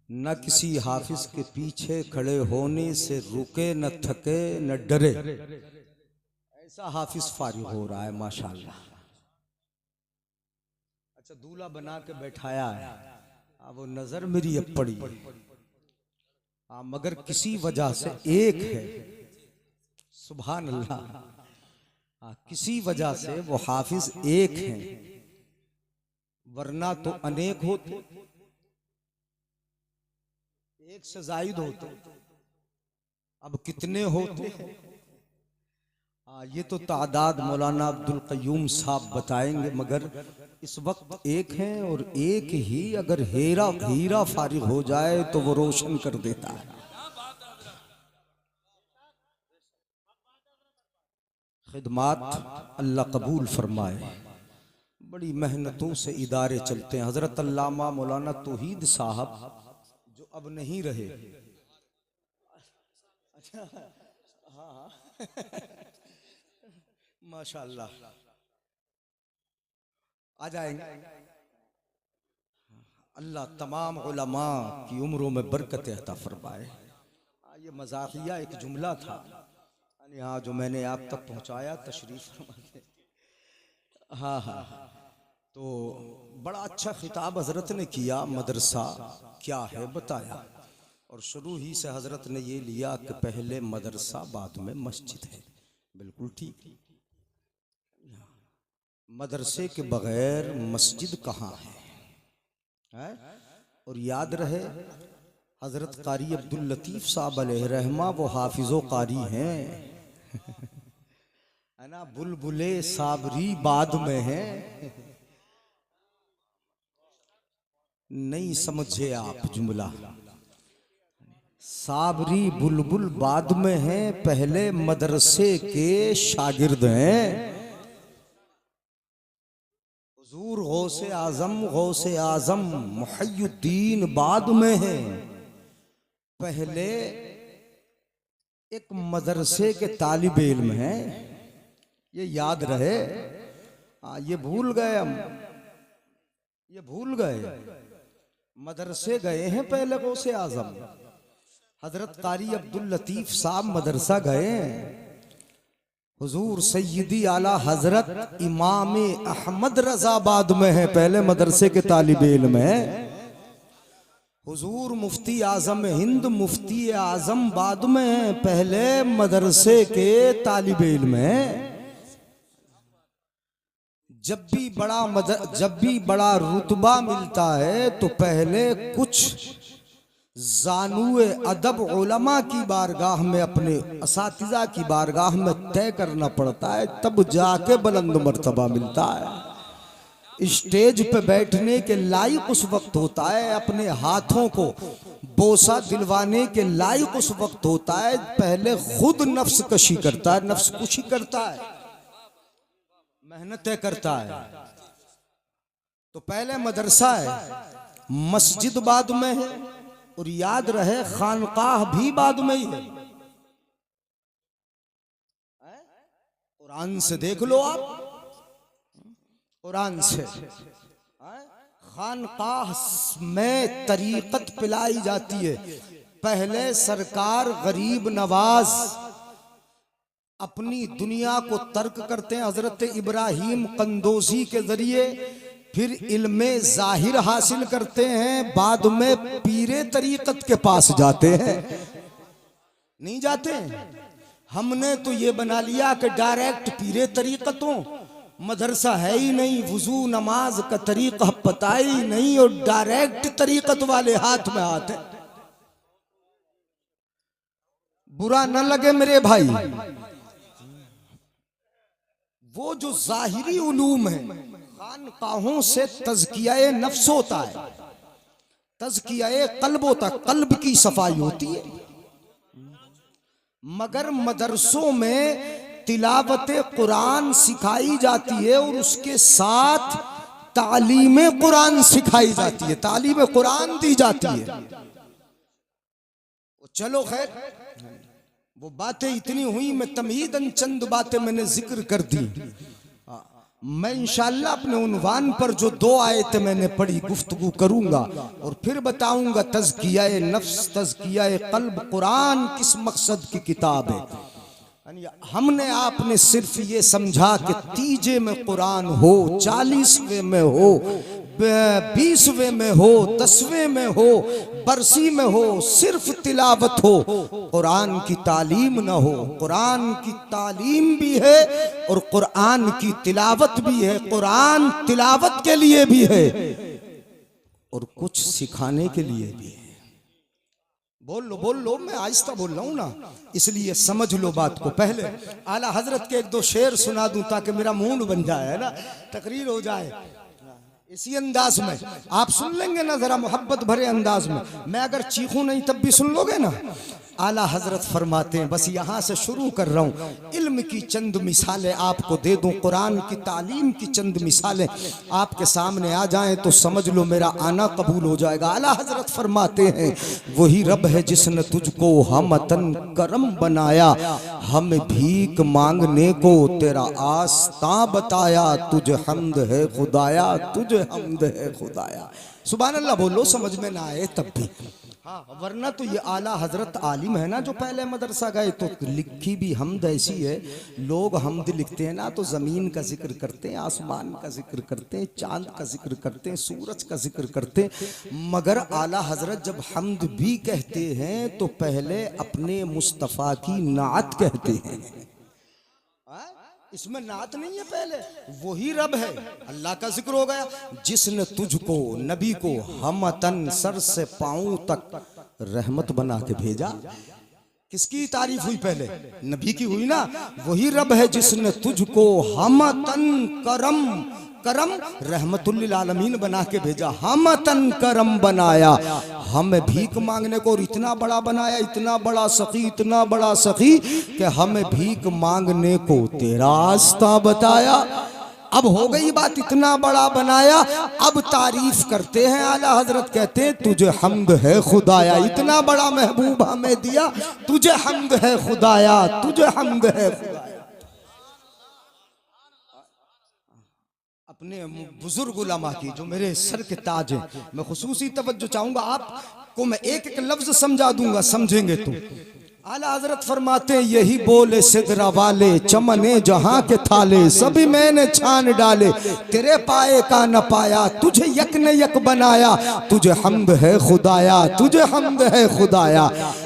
न किसी हाफिज के पीछे खड़े होने से रुके, न थके न डरे। ऐसा हाफिज फारिग हो रहा है माशाल्लाह। अच्छा, दूल्हा बना के बैठाया है, वो नजर मेरी अब पड़ी है, मगर किसी वजह से एक है। सुभान अल्लाह। किसी वजह से वो हाफिज एक है, वरना तो अनेक होते, एक से जायद होते। अब कितने होते हैं ये तो तादाद मौलाना अब्दुल कय्यूम साहब बताएंगे, मगर इस वक्त एक हैं और एक ही अगर हीरा फारिग हो जाए तो वो रोशन कर देता है। खिदमात अल्लाह कबूल फरमाए। बड़ी मेहनतों से इदारे चलते हैं। हजरत अल्लामा मौलाना तौहीद साहब जो अब नहीं रहे, अच्छा हाँ माशाल्लाह आ जाएंगे। अल्लाह तमाम उलमा की उम्रों में बरकत अता फरमाए। ये मजाकिया एक जुमला था यहाँ जो मैंने आप तक पहुंचाया, तशरीफ फरमाते। हाँ हाँ, तो बड़ा अच्छा खिताब हजरत ने किया। मदरसा क्या है बताया, और शुरू ही से हजरत ने ये लिया कि पहले मदरसा बाद में मस्जिद है। बिल्कुल ठीक। मदरसे के बगैर मस्जिद कहाँ है? और याद रहे हजरत कारी अब्दुल लतीफ साहब अलैहिर्रहमा वो हाफिजो कारी हैं है ना। बुलबुले साबरी बाद में है, नहीं समझे आप जुमला। साबरी बुलबुल बाद में है, पहले मदरसे के शागिर्द हैं। हुजूर गौसे आजम मुहय्यिद्दीन बाद में है, पहले एक मदरसे के तालिब इल्म हैं। ये याद रहे। ये भूल गए हम, ये भूल गए। मदरसे गए हैं पहले गौसे आजम। हजरत कारी अब्दुल लतीफ साहब मदरसा गए हैं। हुजूर सैयदी आला हजरत इमाम अहमद रजा बाद में है, पहले मदरसे के तालिब इल्म है। हुजूर मुफ्ती आजम हिंद मुफ्ती आजम बाद में है, पहले मदरसे के तालिब इल्म है। जब भी बड़ा रुतबा मिलता है तो पहले कुछ जानुए अदब उलमा की बारगाह में, अपने असातिज़ा की बारगाह में तय करना पड़ता है, तब जाके बुलंद मर्तबा मिलता है। स्टेज पे बैठने के लायक उस वक्त होता है, अपने हाथों को बोसा दिलवाने के लायक उस वक्त होता है, पहले खुद नफ्स कशी करता है, नफ्स कुशी करता है, मेहनतें करता है। तो पहले मदरसा है, मस्जिद बाद में है, और याद रहे खानकाह भी बाद में ही है। कुरान से देख लो आप, कुरान से खानकाह में तरीकत पिलाई जाती है। पहले सरकार गरीब नवाज अपनी दुनिया को तर्क करते हैं हजरत इब्राहिम कंदोजी के जरिए, फिर इल्मे जाहिर हासिल करते हैं, बाद में पीरे तरीकत के पास जाते हैं। नहीं जाते? हमने तो ये बना लिया कि डायरेक्ट पीरे तरीकतों, मदरसा है ही नहीं, वुजू नमाज का तरीका पता ही नहीं, और डायरेक्ट तरीकत वाले हाथ में हाथ है। बुरा न लगे मेरे भाई, वो जो जाहिरी उलूम है, खानकाहों से तज़किया नफ्स होता है, तज़किया कल्ब होता है, कल्ब की सफाई होती है। मगर मदरसों में तिलावत कुरान सिखाई जाती है और उसके साथ तालीम कुरान सिखाई जाती है, तालीम कुरान दी जाती है। चलो खैर, वो बातें इतनी हुई, मैं तमहीदन चंद बातें मैंने जिक्र कर दी। मैं इंशाअल्लाह अपने उन्वान पर जो 2 आयतें मैंने पढ़ी गुफ्तगू करूंगा और फिर बताऊंगा तज़किया-ए नफ्स, तज़किया-ए क़ल्ब कुरान किस मकसद की किताब है। हमने आपने सिर्फ ये समझा कि तीजे में कुरान हो, 40वें में हो, 20वें में हो, 10वें में हो, बरसी में हो, सिर्फ तिलावत हो, कुरान की तालीम ना हो। कुरान की तालीम भी है और कुरान की तिलावत भी है। कुरान तिलावत के लिए भी है और कुछ सिखाने के लिए भी है। बोल लो, मैं आहिस्ता बोल रहा हूं ना, इसलिए समझ लो बात को। पहले आला हजरत के 1-2 शेर सुना दूं ताकि मेरा मूड बन जाए, है ना, तकरीर हो जाए इसी अंदाज में। आप सुन लेंगे ना जरा मोहब्बत भरे अंदाज में। मैं अगर चीखूं नहीं तब भी सुन लोगे ना। आला हजरत फरमाते हैं, बस यहाँ से शुरू कर रहा हूँ, इल्म की चंद मिसालें आपको दे दूं, कुरान की तालीम की चंद मिसालें आपके सामने आ जाएं तो समझ लो मेरा आना कबूल हो जाएगा। आला हजरत फरमाते हैं, वही रब है जिसने तुझको हमतन करम बनाया, हमें भीख मांगने को तेरा आस्ता बताया, तुझे हम्द है खुदाया, तुझे हम्द है खुदाया। सुभान अल्लाह बोलो, समझ में ना आए तब भी। हाँ, वरना तो ये आला हजरत आलिम है ना जो पहले मदरसा गए, तो लिखी भी हमद ऐसी है, लोग हमद लिखते हैं ना तो जमीन का जिक्र करते हैं, आसमान का जिक्र करते हैं, चांद का जिक्र करते हैं, सूरज का जिक्र करते हैं, मगर आला हजरत जब हमद भी कहते हैं तो पहले अपने मुस्तफ़ा की नात कहते हैं। इसमें नात नहीं है, पहले वही रब है, अल्लाह का जिक्र हो गया, जिसने तुझको नबी को हमतन सर से पांव तक रहमत बना के भेजा। किसकी तारीफ हुई पहले? नबी की हुई ना। वही रब है जिसने तुझको हमतन करम, करम रहमतुल्लिल आलमीन बना के भेजा, हमतन करम बनाया, हमें भीख मांगने को, और इतना बड़ा बनाया, इतना बड़ा सखी, इतना बड़ा सखी कि हमें भीख मांगने को तेरा रास्ता बताया। अब हो गई बात, इतना बड़ा बनाया, अब तारीफ करते हैं आला हजरत, कहते हैं तुझे हम्द है खुदाया, इतना बड़ा महबूब हमें दिया, तुझे हम्द है खुदाया, तुझे हम्द है खुदाया। अपने बुजुर्ग उलमा की जो मेरे सर के ताज हैं, मैं खुसूसी तवज्जो चाहूंगा, आपको मैं एक एक लफ्ज समझा दूंगा, समझेंगे तुम। आला हजरत फरमाते हैं, यही बोले सिदरा वाले चमने जहां के थाले, सभी मैंने छान डाले, तेरे पाए का न पाया, तुझे यक ने यक बनाया, तुझे हम्द है खुदाया, तुझे हम्द है खुदाया।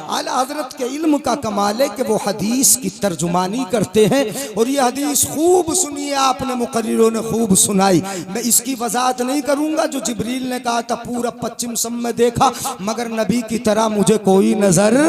आला हजरत के इल्म का कमाल है कि वो हदीस की तर्जुमानी करते हैं, और ये हदीस खूब सुनिए आपने, मुकर्रिरों ने खूब सुनाई। मैं इसकी वजाहत नहीं करूंगा जो जिब्रील ने कहा था पूरा पश्चिम सम में देखा मगर नबी की तरह मुझे कोई नजर।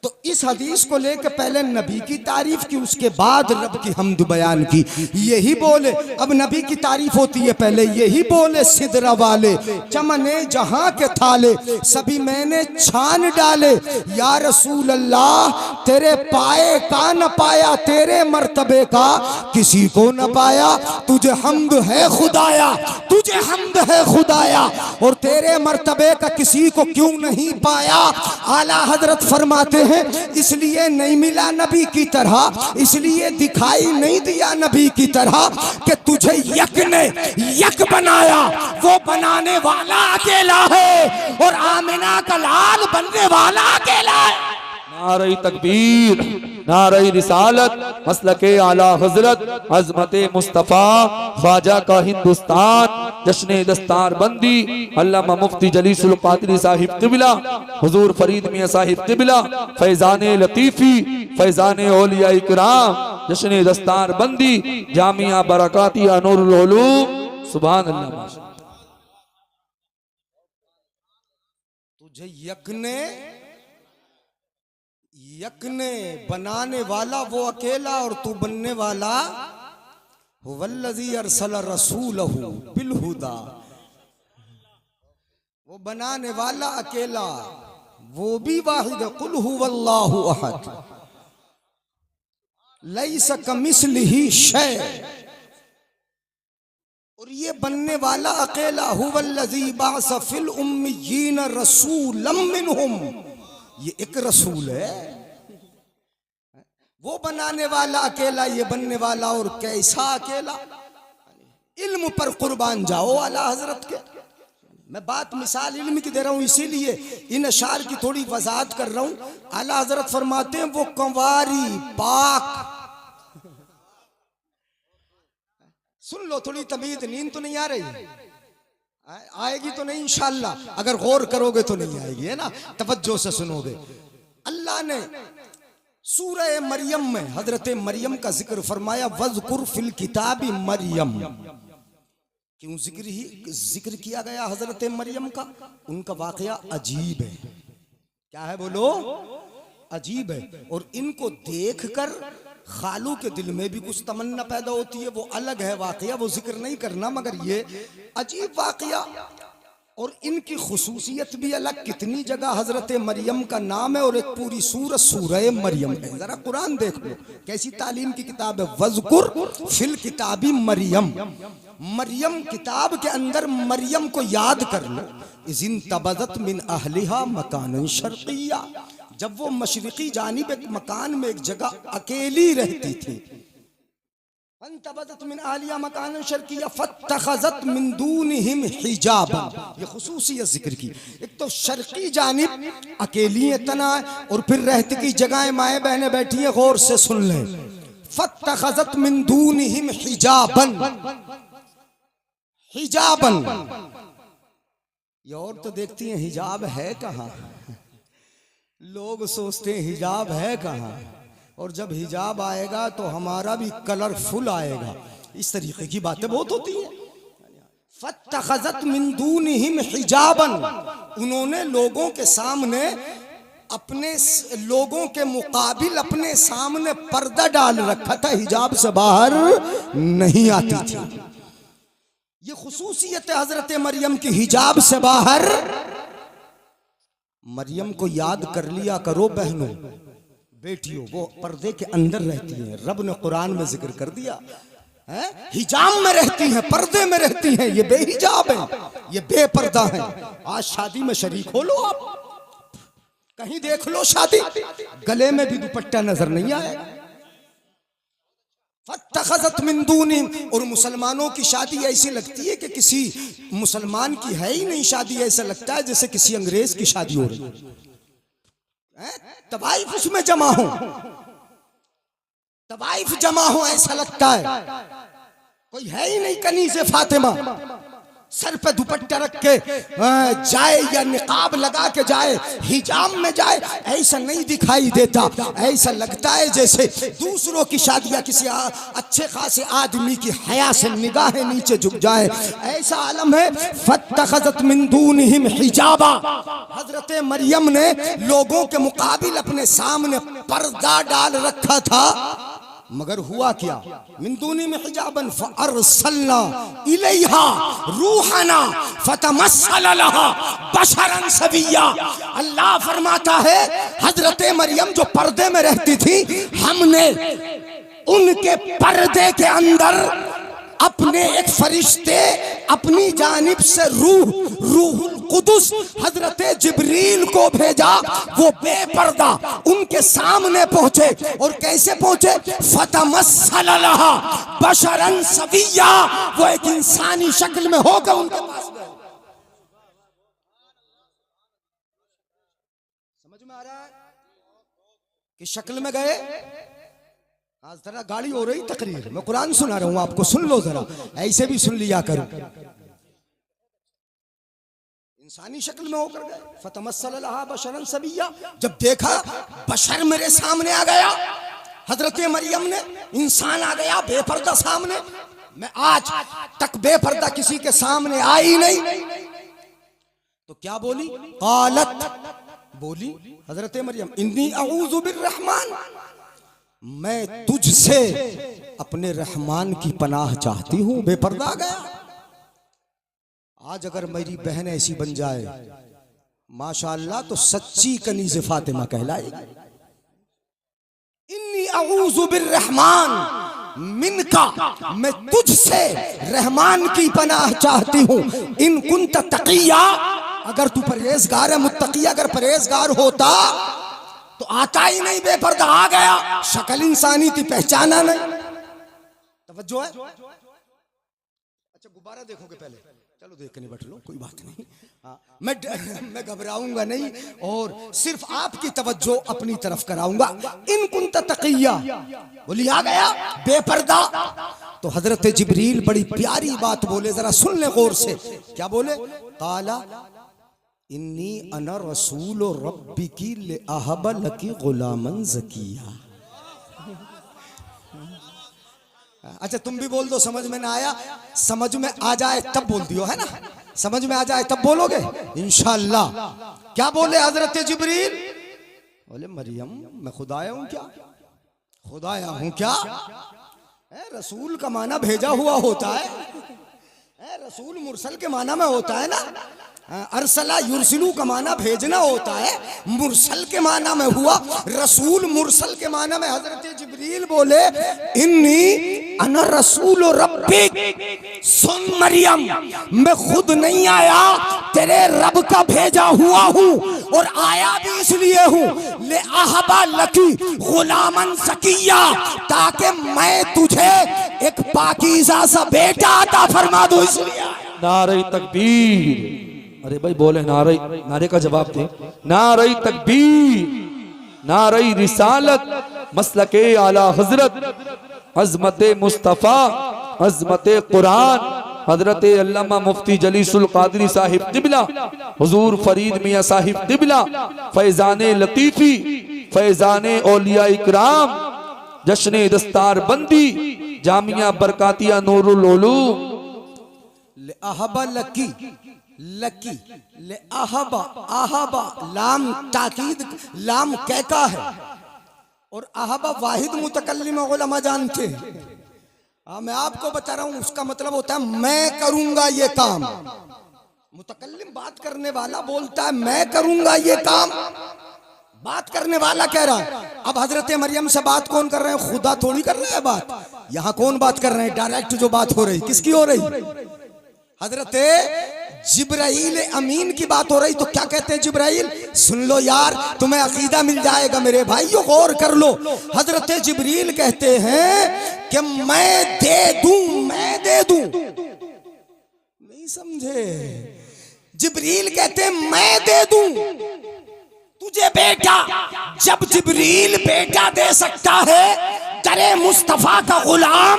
तो इस हदीस को लेकर पहले नबी की तारीफ की, उसके बाद रब की हम्द बयान की। यही बोले, अब नबी की तारीफ होती है पहले, यही बोले सिदरा वाले चमने जहां के थाले, सभी मैंने छान डाले, या रसूल अल्लाह तेरे पाए का न पाया, तेरे मर्तबे का किसी को न पाया, तुझे हम्द है खुदाया, तुझे हम्द है खुदाया, और तेरे मर्तबे का किसी को क्यों नहीं पाया। आला हजरत फरमाते हैं, इसलिए नहीं मिला नबी की तरह, इसलिए दिखाई नहीं दिया नबी की तरह कि तुझे यक ने यक बनाया, वो बनाने वाला अकेला है और आमिना का लाल बनने वाला अकेला है। नारे तकबीर, नारे रिसालत, मसलके आला हजरत, अजमते मुस्तफ़ा, ख्वाजा का हिंदुस्तान, जश्न दस्तार बंदी, अल्लामा मुफ्ती जलीसुल कादरी साहिब क़िबला, हुजूर फरीद मियां साहिब क़िबला, फैज़ाने लतीफ़ी, फैज़ाने औलिया इकराम, जश्न दस्तार बंदी, जामिया बरकातिया नूरुल उलूम। सुभान अल्लाह। तुझे यकने बनाने वाला वो अकेला, और तू बनने वाला वल्लज़ी अरसला रसूलहू बिलहुदा, वो बनाने वाला अकेला, वो भी वाहिद, कुल हुवल्लाहु अहद, लैसा कमिस्लिही शै, और ये बनने वाला अकेला, हुवल्लज़ी बाअसा फिल उम्मिय्यीन रसूलन मिनहुम, ये एक रसूल है, वो बनाने वाला अकेला, ये बनने वाला और कैसा अकेला। इल्म पर कुर्बान जाओ आला हजरत के। मैं बात मिसाल इल्म की दे रहा हूं, इसीलिए इन अशार की थोड़ी वजाहत कर रहा हूं। आला हजरत फरमाते हैं वो कंवारी पाक। सुन लो, थोड़ी तमीज, नींद तो नहीं आ रही? आएगी तो नहीं इंशाअल्लाह, अगर गौर करोगे तो नहीं आएगी, है ना, तवज्जो से सुनोगे। अल्लाह ने सूरह मरियम में हजरत मरियम का जिक्र फरमाया, वज़कुर फिल किताबी मरियम। क्यों जिक्र किया गया हजरत मरियम का? उनका वाकया अजीब है। क्या है बोलो? अजीब है। और इनको देखकर खालू के दिल में भी कुछ तमन्ना पैदा होती है, वो अलग है वाकया, वो जिक्र नहीं करना, मगर ये अजीब वाकया। और इनकी खुसूसियत भी अलग। कितनी जगह हजरत मरियम का नाम है और एक पूरी सूरत सूरह मरियम है। जरा कुरान देख लो, कैसी तालीम की किताब है। वज़कुर फिल किताबी मरियम, मरियम किताब के अंदर मरियम को याद कर लो। इज़िन तबज़त मिन अहलिहा मकानन शर्क़िया, जब वो मशरिकी जानिब एक मकान में एक जगह अकेली रहती थी। मिन आलिया मकान शर्किया फत्तखज़त मिन दूनिहिम हिजाबन, ये खुसूसियत जिक्र की। एक तो शर्की जानिब अकेली है तना, और फिर रहती की जगह माए बहनें बैठी हैं, गौर से सुन लें। फत्तखज़त मिन दूनिहिम हिजाबन, हिजाबन। ये और तो देखती हैं हिजाब है कहाँ, लोग सोचते हैं हिजाब है कहाँ, और जब हिजाब आएगा तो हमारा भी कलरफुल आएगा। इस तरीके की बातें बहुत होती हैं। फत्तखज़त मिन दूनिहिम हिजाबन, उन्होंने लोगों के सामने, अपने लोगों के मुकाबिल अपने सामने पर्दा डाल रखा था, हिजाब से बाहर नहीं आती थी। ये खुसूसियत है हजरत मरियम की, हिजाब से बाहर। मरियम को याद कर लिया करो बहनों, बेटियों, वो पर्दे के अंदर रहती हैं। रब ने कुरान में जिक्र कर दिया है, हिजाब में रहती हैं, पर्दे में रहती हैं। ये बेहिजाब है, ये बेपर्दा है। आज शादी में शरीक हो लो, आप कहीं देख लो शादी, गले में भी दुपट्टा नजर नहीं आएगा। फत्तखज़त मिन दूनिहिम, और मुसलमानों की शादी ऐसी लगती है कि किसी मुसलमान की है ही नहीं शादी, ऐसा लगता है जैसे किसी अंग्रेज की शादी हो रही है। तवाइफ उसमें जमा हो, तवाइफ जमा हो, ऐसा लगता है कोई है ही नहीं। कनीज़े फातिमा सर पे दुपट्टा रख के जाए या निकाब लगा के जाए, हिजाब में जाए, ऐसा नहीं दिखाई देता। ऐसा लगता है जैसे दूसरों की शादियां किसी अच्छे खासे आदमी की हया से निगाहें नीचे झुक जाए, ऐसा आलम है। फत्तखज़त मिन दूनिहिम हिजाबा, हजरत मरियम ने लोगों के मुकाबिल अपने सामने पर्दा डाल रखा था, मगर हुआ क्या? मिन दूनी में हिजाबन फअरसलना इलैहा रूहना फतमस्सल लहा बशरन सविया। अल्लाह फरमाता है हजरत मरियम जो पर्दे में रहती थी, हमने उनके पर्दे के अंदर अपने एक फरिश्ते अपनी जानिब से रूहुल कुदुस हजरत जिब्रील को भेजा। वो बेपर्दा उनके सामने पहुंचे, और कैसे पहुंचे? फतमस्सल लहा बशरन सविया, वो एक इंसानी शक्ल में होकर उनके पास गए। समझ में आ रहा है कि शक्ल में गए? आज जरा गाड़ी हो रही तकरीर, मैं कुरान सुना रहा हूं आपको, सुन लो जरा, ऐसे भी सुन लिया करो। इंसानी शक्ल में होकर गए। फतमस्सल लहा बशरन सविया, जब देखा बशर मेरे सामने आ गया, हजरत मरियम ने इंसान आ गया बेपर्दा सामने। मैं आज तक बेपर्दा किसी के सामने आई नहीं। तो क्या बोली? कालत, बोली हजरत मरियम, इन्नी अऊज़ु बिर्रहमान, मैं तुझसे अपने रहमान की पनाह चाहती हूं। बेपर्दा आ गया। आज अगर मेरी बहन ऐसी बन जाए माशाअल्लाह, तो सच्ची कनीज़े फातिमा कहलाएगी। इन्नी अऊज़ु बिर्रहमान मिनका, मैं तुझसे रहमान की पनाह चाहती हूं। इन कुंत तकिया, अगर तू परहेजगार है, मुत्तकी अगर परहेजगार होता तो आता ही नहीं, बेपर्दा आ गया, शक्ल इंसानी थी, पहचाना नहीं। तवज्जो है। अच्छा गुब्बारा देखोगे पहले? चलो देख के निपट लो, कोई बात नहीं। हाँ, मैं घबराऊंगा नहीं और सिर्फ आपकी तवज्जो अपनी तरफ कराऊंगा। इन कुंत तकिया, बोली आ गया बेपर्दा। तो हजरत जिब्रील बड़ी प्यारी बात बोले, जरा सुन ले गौर से। क्या बोले? काला इन्नी अना रसूल रब्बिकी लिअहब लकी गुलामन ज़किया। अच्छा तुम भी बोल दो, समझ में ना आया? समझ में आ जाए तब बोल दियो, है ना? समझ में आ जाए तब बोलोगे इंशाअल्लाह। क्या बोले हजरत जिब्रील? बोले मरियम मैं खुदाया हूं क्या? खुदाया हूं क्या? रसूल का माना भेजा हुआ होता है, रसूल मुरसल के माना में होता है ना। अरसला युरसिलू का माना भेजना होता है, मुरसल के माना में हुआ रसूल, मुरसल के माना में। हजरत जिब्रील बोले इन्नी अना रसूल रब्बिक, सुन मरियम मैं खुद नहीं आया, तेरे रब का भेजा हुआ हूँ, और आया भी इसलिए हूँ ले अहबा लकी गुलामन ज़किया, ताकि मैं तुझे एक पाकीज़ा सा बेटा अता फरमा दूं, इसलिए। नारे तकबीर। अरे भाई बोले नारे, नारे का जवाब दे। नारे तकबीर, नारे रिसालत, मसलके आला हजरत, अजमत मुस्तफ़ा, अजमत कुरान, हजरत अल्लामा मुफ्ती जलीसुल कादरी साहिब क़िबला, हुजूर फरीद मियाँ साहिब क़िबला, फैज़ाने लतीफ़ी, फैज़ाने औलिया इकराम, जश्न दस्तार बंदी, जामिया बरकातिया नूरुल उलूम। ले अहबा लकी, लकी ले अहबा, अहबा लाम ताकीद, लाम कैका है, और अहबा वाहिद मुतकल्लिम उलमा जानते हैं। मैं आपको बता रहा हूं, उसका मतलब होता है मैं करूंगा ये काम। मुतकल्लिम बात करने वाला बोलता है मैं करूंगा ये काम, बात करने वाला कह रहा है। अब हजरत मरियम से बात कौन कर रहे हैं? खुदा थोड़ी कर रहे हैं बात। यहां कौन बात कर रहे हैं? डायरेक्ट जो बात हो रही, किसकी हो रही? हजरत जिब्राइल अमीन की बात हो रही। तो क्या कहते हैं जिब्राइल? सुन लो यार, तुम्हें अकीदा मिल जाएगा मेरे भाइयों, गौर कर लो। हजरत जिब्रील कहते हैं कि मैं दे दूं, मैं दे दूं। नहीं समझे? जिब्रील कहते हैं मैं दे दूं तुझे बेटा। जब जिब्रील बेटा दे सकता है, करे मुस्तफा का गुलाम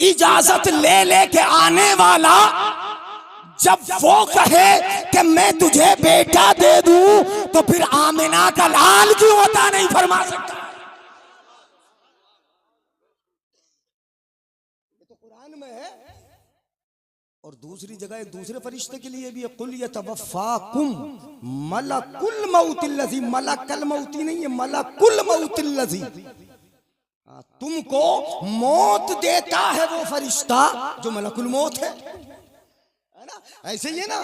इजाजत ले लेके आने वाला, जब वो कहे कि मैं तुझे बेटा दे दूं, तो फिर आमिना का लाल क्यों होता नहीं फरमा सकता? ये तो कुरान में है, और दूसरी जगह एक दूसरे फरिश्ते के लिए भी है, कुल यतवफ़ाकुम मलकुल मौतिल्लज़ी, मलकल मौती नहीं है, मलकुल मौतिल्लज़ी, तुमको मौत देता है वो फरिश्ता जो मलकुल मौत है ना? ऐसे ही है ना,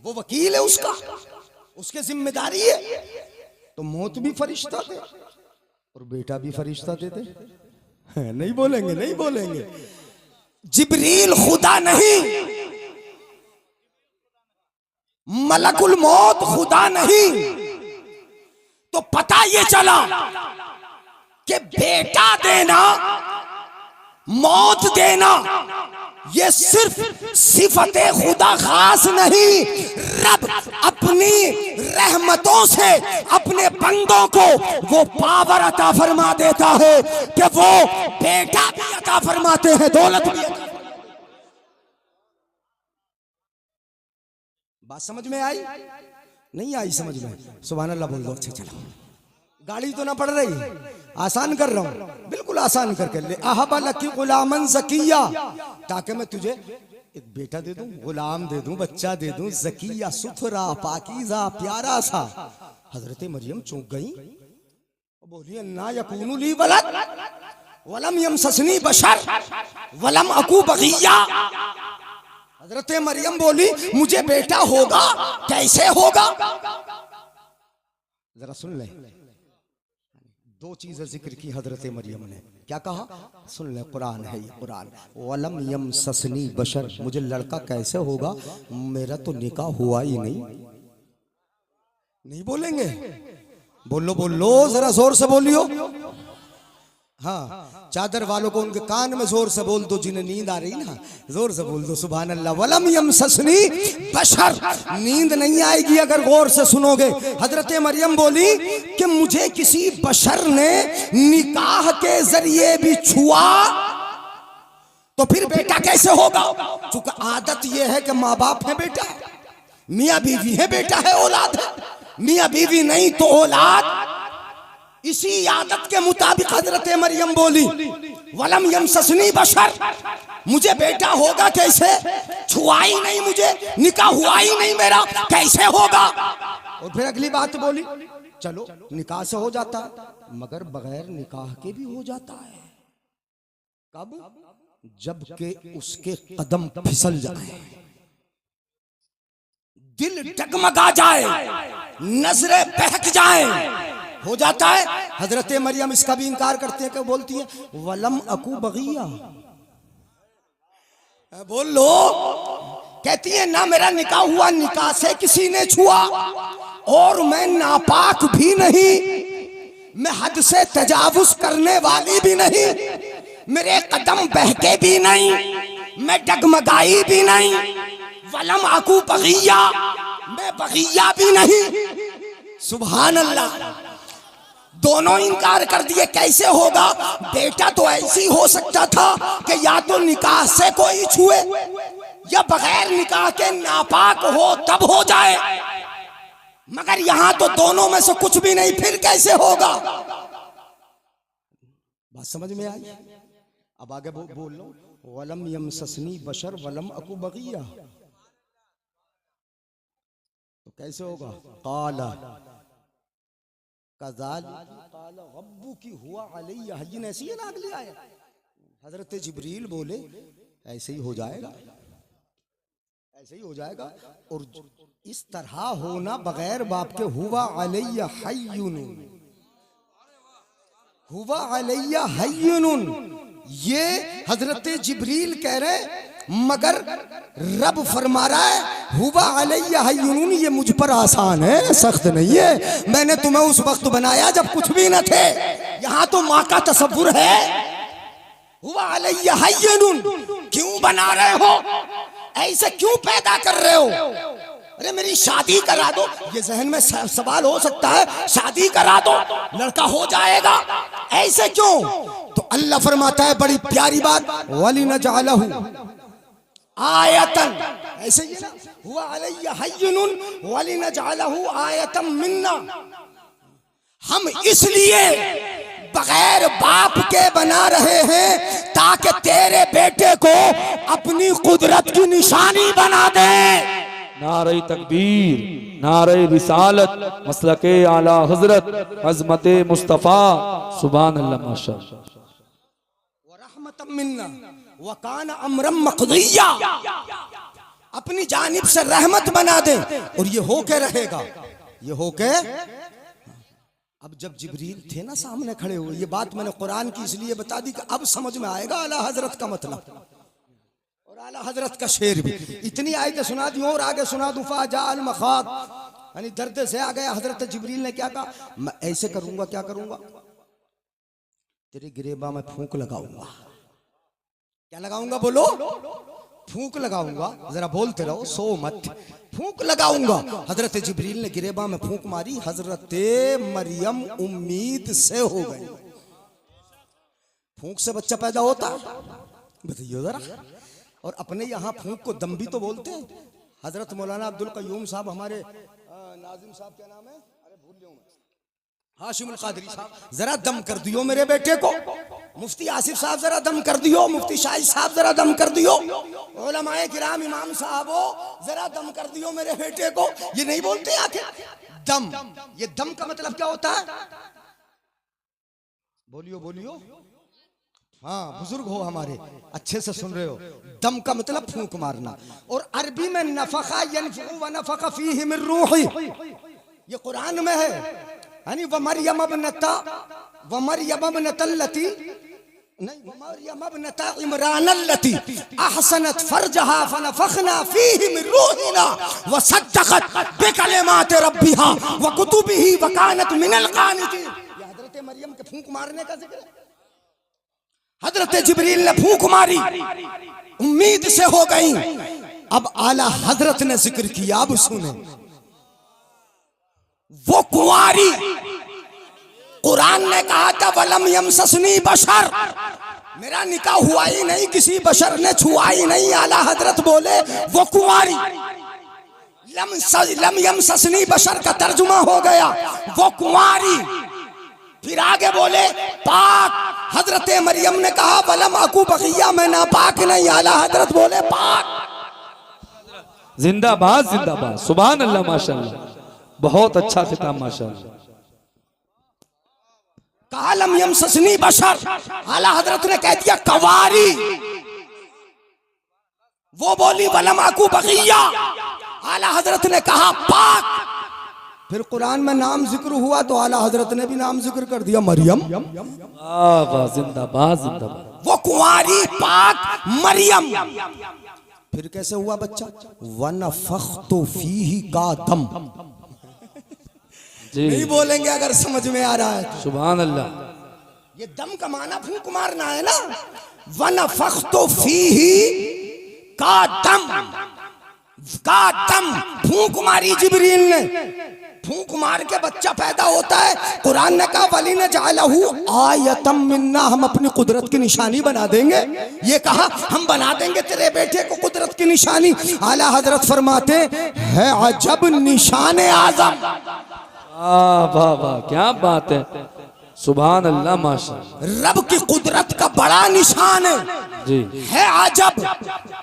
वो वकील है उसका, उसके जिम्मेदारी है। तो मौत भी फरिश्ता थे और बेटा भी फरिश्ता देते। नहीं बोलेंगे, नहीं बोलेंगे। जिब्रील खुदा नहीं, मलकुल मौत खुदा नहीं। तो पता ये चला कि बेटा देना, मौत देना, ये सिर्फ सिफत खुदा खास नहीं, रब अपनी रहमतों से अपने बंदों को वो पावर अता फरमा देता है कि वो बेटा भी अता फरमाते हैं, दौलत भी अता। बात समझ में आई? नहीं आई समझ में? सुभान अल्लाह बोल दो। अच्छा चलो, गाड़ी तो ना पड़ रही, आसान कर रहा हूं, बिल्कुल आसान करके। ले अहबा लकी गुलामन ज़किया, ताकि मैं तुझे एक बेटा दे दूं, गुलाम दे दूं, बच्चा दे दूं, ज़किया सुथरा पाकीज़ा प्यारा सा। हजरत मरियम चौंक गई, बोली अन्ना यकूनु ली वलद वलम यमससनी बशर वलम अकू बगिया। हजरत मरियम बोली मुझे बेटा होगा, कैसे होगा? जरा सुन ले, दो चीजें जिक्र की हजरत मरियम ने। क्या कहा? सुन ले, कुरान है ये, कुरान। वलम यमससनी बशर, मुझे लड़का कैसे होगा, मेरा तो निकाह हुआ ही नहीं। नहीं बोलेंगे? बोलो बोलो, जरा जोर से बोलियो। हाँ, चादर वालों को उनके कान में जोर से बोल दो, जिन्हें नींद आ रही ना, जोर से बोल दो सुभान अल्लाह। वलम यमससनी बशर, नींद नहीं आएगी अगर गौर से सुनोगे। हजरत मरियम बोली कि मुझे किसी बशर ने निकाह के जरिए भी छुआ तो फिर बेटा कैसे होगा? चूंकि आदत यह है कि माँ बाप है बेटा, मियाँ बीवी है बेटा है औलाद है, मियाँ बीवी नहीं तो औलाद। इसी आदत के मुताबिक हजरत मरियम बोली वलम यमससनी बशर, मुझे बेटा होगा कैसे? छुआ ही नहीं मुझे, निकाह हुआ ही नहीं मेरा, कैसे होगा? और फिर अगली बात बोली चलो निकाह से हो जाता है, मगर बगैर निकाह के भी हो जाता है। कब? जबकि उसके कदम फिसल जाए, दिल डगमगा जाए, नजरें बहक जाए, हो जाता है। हजरत मरियम इसका भी इनकार करते हैं, क्या बोलती है? वलम अकू बगिया, बोल लो, कहती है ना मेरा निकाह हुआ, निकाह से किसी ने छुआ, और मैं नापाक भी नहीं, मैं हद से तजावुज करने वाली भी नहीं, मेरे कदम बहके भी नहीं, मैं डगमगाई भी नहीं। वलम अकू बगिया, मैं बगिया भी नहीं। सुभान अल्लाह, दोनों इनकार कर दिए। कैसे होगा? बेटा तो ऐसी हो सकता था कि या तो निकाह से कोई छुए या बगैर निकाह के नापाक हो तब हो जाए, मगर यहां तो दोनों में से कुछ भी नहीं, फिर कैसे होगा? बात समझ में आई? अब आगे बोल लो, वलम यमससनी बशर वलम अकू बगिया, तो कैसे होगा? काला कज़ाल काला रब्बु की हुआ अलैया हय्यिन, ऐसी है ना अगली आयत। हजरत जिब्रील बोले ऐसे ही हो जाएगा, ऐसे ही हो जाएगा। और इस तरह होना बगैर बाप के, हुआ अलैया हय्युन, हुआ अलैया हय्युन, ये हजरत जिब्रील कह रहे, मगर रब फरमा रहा है हुवा अलैया हय्युन, ये मुझ पर आसान है, सख्त नहीं है। मैंने तुम्हें उस वक्त बनाया जब कुछ भी न थे, यहां तो माँ का तसव्वुर है। हुवा अलैया हय्युन, क्यों बना रहे हो? ऐसे क्यों पैदा कर रहे हो? अरे मेरी शादी करा दो, ये जहन में सवाल हो सकता है, शादी करा दो लड़का हो जाएगा, ऐसे क्यों? तो अल्लाह फरमाता है बड़ी प्यारी बात, वलिनजअलहु आयतन, ऐसे ही ना, हुआ अलैया हय्युन वलिनजअलहु आयतम मिन्ना, हम इसलिए बगैर बाप के बना रहे हैं ताकि तेरे बेटे को अपनी कुदरत की निशानी बना दे। नारे तकबीर, नारे रिसालत, मसलके आला हजरत अजमते मुस्तफा, सुभान अल्लाह, माशाअल्लाह। व रहमतम मिन्ना व कान अमरम मक़दिया, अपनी जानिब से रहमत बना दे, और ये होके रहेगा, ये होके। अब जब जिब्रील थे ना सामने खड़े हुए, ये बात मैंने कुरान की इसलिए बता दी कि अब समझ में आएगा आला हजरत का मतलब, और आला हजरत का शेर भी। इतनी आयतें सुना दी और आगे सुना दूं, फाजाल मखात, यानी दर्द से आ गया। हजरत जिब्रील ने क्या कहा? मैं ऐसे करूंगा, क्या करूंगा? तेरे गिरेबा में फूंक लगाऊंगा। क्या लगाऊंगा? बोलो, फूंक लगाऊंगा। जरा बोलते रहो, सो मत। फूंक लगाऊंगा। हजरत जिब्रील ने गिरेबा में फूंक मारी, हजरत मरियम उम्मीद से हो गई। फूंक से बच्चा पैदा होता है, बताइए जरा। और अपने यहाँ फूंक को दम भी तो बोलते हैं। हजरत मौलाना अब्दुल कयूम साहब, हमारे नाजिम साहब क्या नाम है, अरे भूल गया मैं, हाशिमुल कादरी साहब, जरा दम कर दियो मेरे बेटे को। मुफ्ती आसिफ साहब जरा दम कर दियो, मुफ्ती शाहिद साहब जरा दम कर दियो, उलमाए किराम इमाम साहबो जरा दम कर दियो मेरे बेटे को। ये नहीं बोलते आखिर दम? ये दम का मतलब क्या होता है? बोलियो बोलियो, हाँ बुजुर्ग हो हमारे, अच्छे से सुन रहे हो। दम का मतलब फूंक मारना, और अरबी में नफखा यनफखु व नफख फीहि मिन रूही, ये कुरान में है। यानी व मरियम इब्नता व मरियम इब्नतल्लती नहीं, मरियम इब्नता इमरान अल्लती अहसनत फरजहा फनफखना फीही मिन रूहिना व सद्दक़त बिकलिमात रब्बिहा व कुतुबिही व कानत मिनल क़ानितीन। ये हजरत मरियम के फूंक मारने का जिक्र है। हजरत जिब्रील ने फूंक मारी, उम्मीद से हो गई। अब आला हजरत ने जिक्र किया, अब सुने। वो कुंवारी, कुरान ने कहा था वलम यमससनी बशर, मेरा निकाह हुआ ही नहीं, किसी बशर ने छुआ ही नहीं। आला हजरत बोले वो कुंवारी। लम यमससनी बशर का तर्जुमा हो गया वो कुंवारी। फिर आगे बोले पाक। हजरत मरियम ने कहा वलम अकू बगिया, मैं नापाक नहीं। आला हजरत बोले पाक। जिंदाबाद जिंदाबाद, सुभान अल्लाह, माशाअल्लाह, बहुत अच्छा खिताब माशाअल्लाह। कालम यमससनी बशर, आला हजरत ने कह दिया कवारी। वो बोली वलम अकू बगिया, आला हजरत ने कहा पाक। फिर कुरान में नाम जिक्र हुआ तो आला हजरत ने भी नाम जिक्र कर दिया मरियम। वाह, जिंदाबाद जिंदाबाद। वो कुंवारी, पाक, मरियम। फिर कैसे हुआ बच्चा? वनफ़ख़्तु फ़ीही का दम। नहीं बोलेंगे अगर समझ में आ रहा है तो। सुभान अल्लाह। ये दम का माना फूंक मारना है ना। वनफ़ख़्तु फ़ीही का दम, का दम फूंक मारी जिब्रील ने। फूंक मार के बच्चा पैदा होता है। कुरान ने कहा वली ने जालहू आयतम मिन्ना, हम अपनी कुदरत की निशानी बना देंगे। ये कहा हम बना देंगे तेरे बेटे को कुदरत की निशानी। आला हजरत फरमाते है अजब निशान आजम। वाह वाह, क्या बात है, सुभान अल्लाह, माशाअल्लाह। रब की कुदरत का बड़ा निशान है जी, है अजब।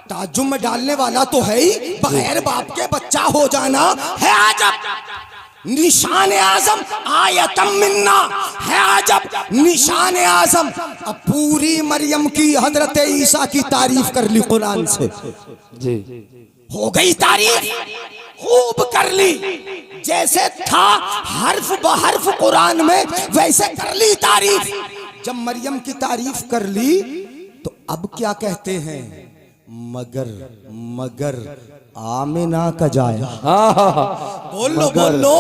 ताज्जुब में डालने वाला तो है ही, बगैर बाप के बच्चा हो जाना है अजब। निशान आजम आयतम मिन्ना है अजब, निशान आजम। अब पूरी मरियम की, हजरत ईसा की तारीफ कर ली कुरान से जी। हो गई तारीफ, खूब कर ली। जैसे था हर्फ बहर्फ कुरान में, वैसे कर ली तारीफ। जब मरियम की तारीफ कर ली तो अब क्या कहते हैं? मगर आमिना का जाया। बोलो बोलो,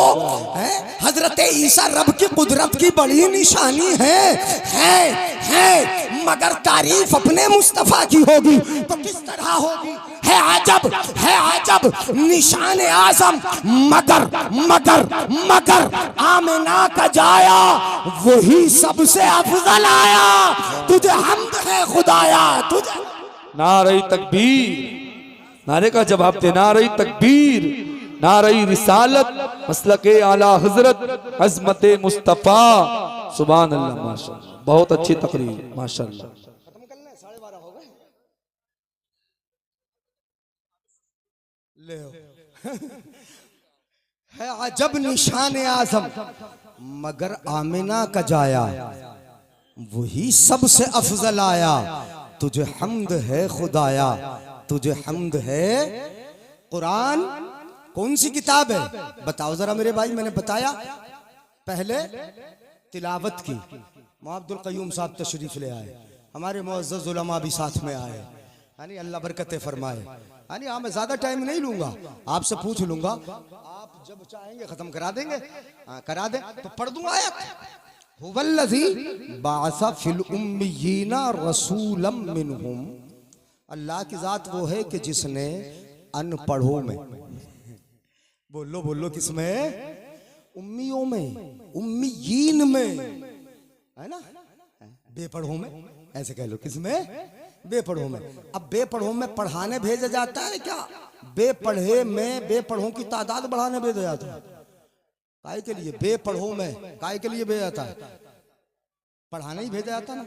हजरत ईसा रब की कुदरत की बड़ी निशानी है। मगर तारीफ अपने मुस्तफा की होगी तो किस तरह होगी? है अजब निशान आजम। मगर आमिना का जाया, वही सबसे अफजल आया। तुझे हम्द है खुदाया, तुझे। नारे तकबीर, नारे का जवाब दे, नारे तकबीर, नारे रिसालत, मसलके आला हजरत, अजमत मुस्तफा। सुभान अल्लाह, माशाअल्लाह, बहुत अच्छी तकरीर, माशाअल्लाह। खत्म कर लें, 12:30 हो गए। ले है अजब निशान आजम। मगर आमिना का जाया, वही सबसे अफजल आया। तुझे हम्द है खुदाया, तुझे हम्द है। कुरान कौन सी किताब है बताओ जरा मेरे भाई। मैंने बताया पहले तिलावत की। मौलाना अब्दुल क़य्यूम साहब तशरीफ ले आए, हमारे मुअज़्ज़ज़ उलमा भी साथ में आए। यानी अल्लाह बरकतें फरमाए। यानी हाँ, मैं ज्यादा टाइम नहीं लूंगा, आपसे पूछ लूंगा, आप जब चाहेंगे खत्म करा देंगे। करा दे तो पढ़ दूंगा आयत। हुवल्लज़ी बाअसा फिल उम्मियीना रसूलम मिनहुम। अल्लाह की जात वो है कि जिसने अनपढ़ों में, बोलो किसमें? उम्मियों में, उम्मीयीन में, है ना, बेपढ़ों में, ऐसे कह लो। किसमें? बेपढ़ों में। अब बेपढ़ों में पढ़ाने भेजा जाता है क्या? बेपढ़े में बेपढ़ों की तादाद बढ़ाने भेजा जाता है। काय के लिए? बेपढ़ों में काय के लिए भेजा जाता है? पढ़ाने ही भेजा जाता ना।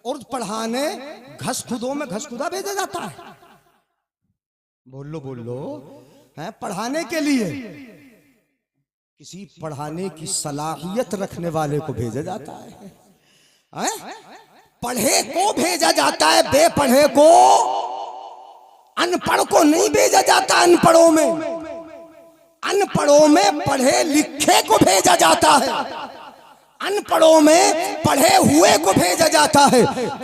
और पढ़ाने घसखुदों में घसखुदा भेजा जाता है। बोलो है, पढ़ाने के लिए किसी पढ़ाने की सलाहियत रखने वाले को भेजा जाता है। पढ़े को भेजा जाता है, बेपढ़े को, अनपढ़ को नहीं भेजा जाता। अनपढ़ों में पढ़े लिखे को भेजा जाता है। अनपढ़ों में पढ़े हुए को भेजा जाता है,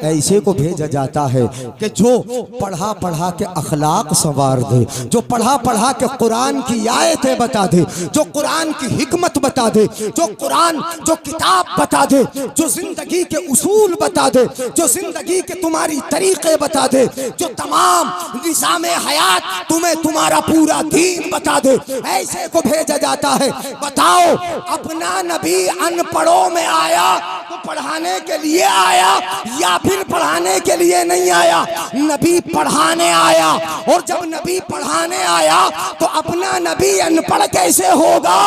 ऐसे को भेजा जाता है कि जो पढ़ा पढ़ा के अखलाक संवार दे, जो पढ़ा पढ़ा के कुरान की आयतें बता दे, जो कुरान की हिकमत बता दे, जो कुरान जो किताब बता दे, जो जिंदगी के उसूल बता दे, जो जिंदगी के तुम्हारी तरीके बता दे, जो तमाम निज़ाम हयात तुम्हें तुम्हारा पूरा दीन बता दे, ऐसे को भेजा जाता है। बताओ, अपना नबी अनपढ़ों में आया तो पढ़ाने के लिए आया या फिर पढ़ाने के लिए नहीं आया? नबी पढ़ाने आया, और जब नबी पढ़ाने आया तो अपना नबी अनपढ़ कैसे होगा?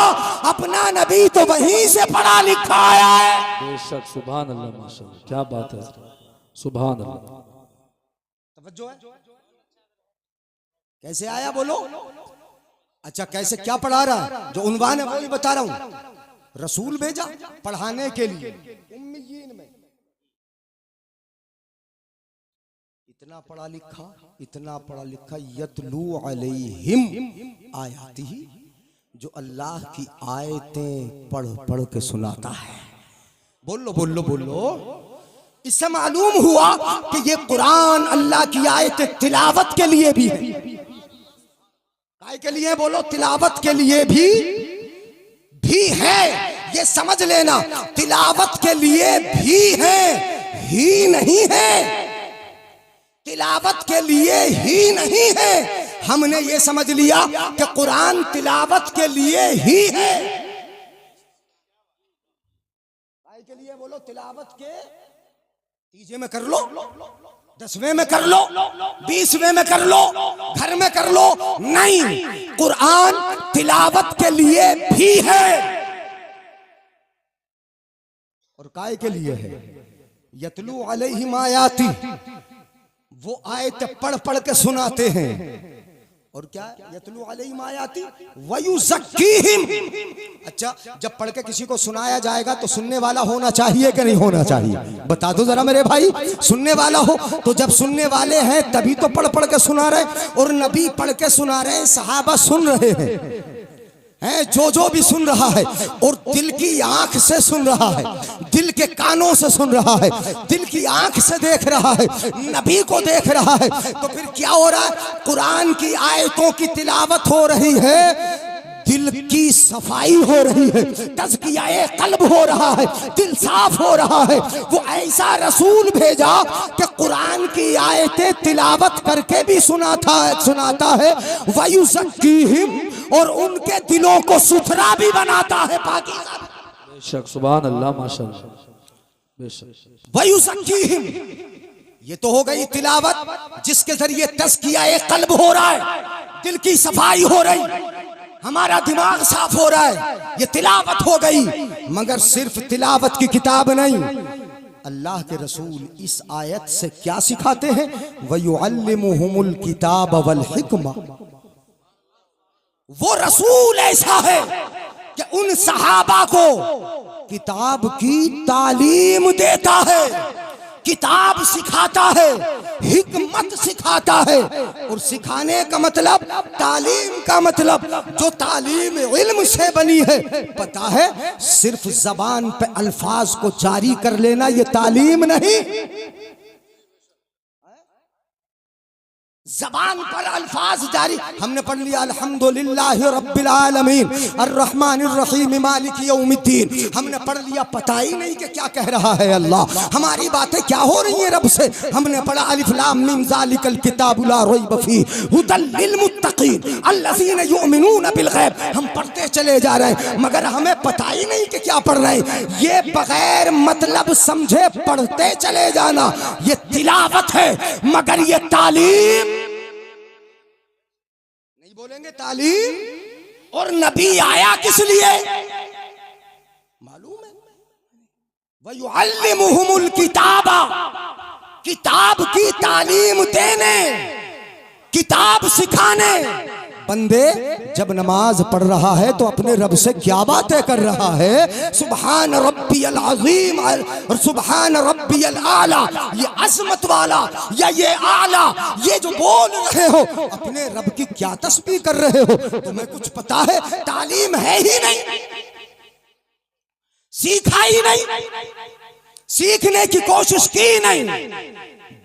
अपना नबी तो वहीं से पढ़ा लिखा आया है। बेशक, सुभान अल्लाह, माशाअल्लाह, क्या बात है, सुभान अल्लाह। तवज्जो है? कैसे आया बोलो? अच्छा, कैसे, क्या पढ़ा रहा है? जो उन्वान है वो ही बता रहा हूं। रसूल भेजा पढ़ाने के लिए उम्मीयीन में। इतना पढ़ा लिखा, इतना पढ़ा लिखा, यतलू अलैहिम आयातिही, जो अल्लाह की आयतें पढ़ पढ़ के सुनाता है। बोलो बोलो बोलो। इससे मालूम हुआ कि ये कुरान अल्लाह की आयतें तिलावत के लिए भी है। काय के लिए? बोलो, तिलावत के लिए भी है। ये समझ लेना, तिलावत के लिए भी है, ही नहीं है। तिलावत के लिए ही नहीं है। हमने ये समझ लिया कि कुरान तिलावत के लिए ही है। काय के लिए? बोलो, तिलावत के तीजे में कर लो, 10वें में कर लो, 20वें में कर लो, घर में कर लो। नहीं, कुरान तिलावत के लिए भी है। और काय के लिए है? यतलू अलैहिम आयाती, वो आयत पढ़ पढ़ के सुनाते हैं। और क्या? यतलू अलैहिम आयाती वयुज़क्कीहिम। अच्छा, जब पढ़ के किसी को सुनाया जाएगा तो सुनने वाला होना चाहिए कि नहीं होना चाहिए? बता दो जरा मेरे भाई। सुनने वाला हो तो जब सुनने वाले हैं तभी तो पढ़ पढ़ के सुना रहे। और नबी पढ़ के सुना रहे हैं, सहाबा सुन रहे हैं, जो भी सुन रहा है, और दिल की आंख से सुन रहा है, दिल के कानों से सुन रहा है, दिल की आंख से देख रहा है, नबी को देख रहा है। तो फिर क्या हो रहा है? कुरान की आयतों की तिलावत हो रही है, दिल की सफाई हो रही है, तज़किया क़ल्ब हो रहा है, दिल साफ हो रहा है। वो ऐसा रसूल भेजा कि कुरान की आयतें तिलावत करके भी सुनाता है। वयुज़क्कीहिम, और उनके दिलों को सुथरा भी बनाता है, पाकीज़ा। बेशक, सुभान अल्लाह, माशाअल्लाह, बेशक। वयुज़क्कीहिम, ये तो हो गई तिलावत जिसके जरिए तज़किया क़ल्ब हो रहा है, दिल की सफाई हो रही, हमारा दिमाग साफ हो रहा है, ये तिलावत हो गई। मगर सिर्फ तिलावत की किताब नहीं, अल्लाह के रसूल इस आयत से क्या सिखाते हैं? वयुअल्लिमुहुमुल किताब वल हिकमा। वो रसूल ऐसा है कि उन सहाबा को किताब की तालीम देता है, किताब सिखाता है, हिकमत सिखाता है। और सिखाने का मतलब, तालीम का मतलब, जो तालीम इल्म से बनी है। पता है, सिर्फ जबान पे अल्फाज को जारी कर लेना ये तालीम नहीं। जबान पर अल्फाज जारी, हमने पढ़ लिया अल्हम्दुलिल्लाहि रब्बिल आलमीन अर्रहमानिर रहीम मालिक यौमिद्दीन। हमने पढ़ लिया, पता ही नहीं कि क्या कह रहा है अल्लाह, हमारी बातें क्या हो रही हैं रब से। हमने पढ़ा अलिफ लाम मीम ज़ालिकल किताबु ला रैब फीह हुदल लिल मुत्तकीन अल्लज़ीना युमिनूना बिल गैब। हम पढ़ते चले जा रहे हैं मगर हमें पता ही नहीं कि क्या पढ़ रहे हैं। ये बगैर मतलब समझे पढ़ते चले जाना, ये तिलावत है, मगर ये तालीम बोलेंगे तालीम। और नबी आया किस लिए मालूम है? वयुअल्लिमुहुमुल किताबा, किताब की तालीम देने, किताब सिखाने। बंदे जब नमाज पढ़ रहा है तो अपने रब से क्या बातें कर रहा है? सुभान रब्बियल अज़ीम और सुभान रब्बियल आला। ये अज़मत वाला या ये आला, ये जो बोल रहे हो, अपने रब की क्या तस्बीह कर रहे हो? तुम्हें कुछ पता है? तालीम है ही नहीं। सीखा ही नहीं, सीखने की कोशिश की नहीं।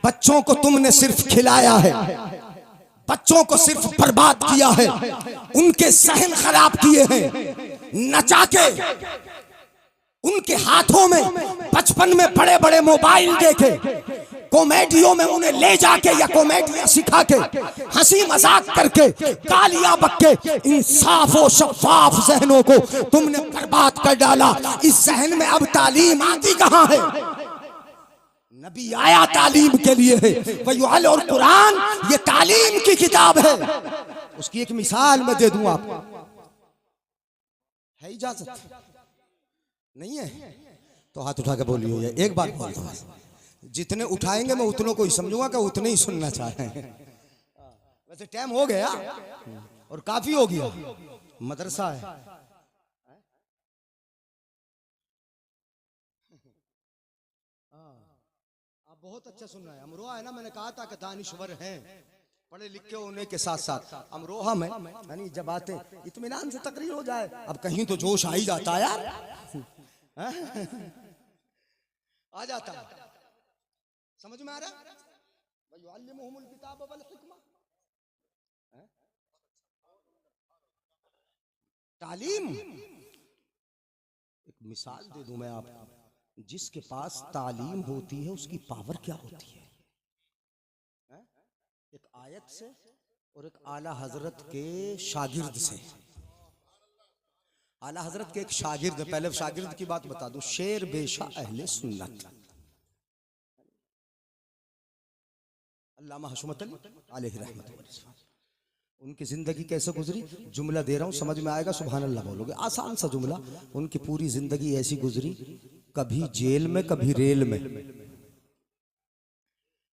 बच्चों को तुमने सिर्फ खिलाया है, बच्चों को सिर्फ बर्बाद किया है, उनके सहन खराब किए हैं, नचा के उनके हाथों में बचपन में बड़े बड़े मोबाइल देके, कॉमेडियों में उन्हें ले जाके या कॉमेडियां सिखा के, हंसी मजाक करके, गालियां बक के, इन साफ और शफाफ जहनों को तुमने बर्बाद कर डाला। इस जहन में अब तालीम आती कहां है? नबी आया तालीम के लिए है, वही और कुरान ये तालीम की किताब है। उसकी एक मिसाल मैं दे दूं आपको, है इजाजत? नहीं है तो हाथ उठा के बोलिए, एक बार बोल दो। जितने उठाएंगे मैं उतनों को ही समझूंगा कि उतने ही सुनना चाह रहे हैं। वैसे टाइम हो गया और काफी हो गया, मदरसा है। आप बहुत अच्छा सुन रहे हैं। अमरोहा है ना, मैंने कहा था कि दानिश्वर हैं, पढ़े लिखे होने के साथ साथ अमरोहा में यानी जब आते इत्मीनान से तकरीर हो जाए। अब कहीं तो जोश आ ही जाता है यार, आ जाता है। समझ में आ रहा? वयुअल्लिमुहुमुल किताब वल हिकमा, तालीम। एक मिसाल दे दूं मैं आपको, जिसके पास तालीम होती है उसकी पावर क्या होती है? एक आयत से और एक आला हजरत के शागिर्द से। आला हजरत के एक शागिर्द, पहले शागिर्द की बात बता दूं, शेर बेशा अहले सुन्नत अल्लामा हशमत अली अलैहि रहमत व रिज़वान। उनकी जिंदगी कैसे गुजरी, जुमला दे रहा हूं, समझ में आएगा, सुभान अल्लाह बोलोगे, आसान सा जुमला। उनकी पूरी जिंदगी ऐसी गुजरी, कभी जेल में कभी रेल में।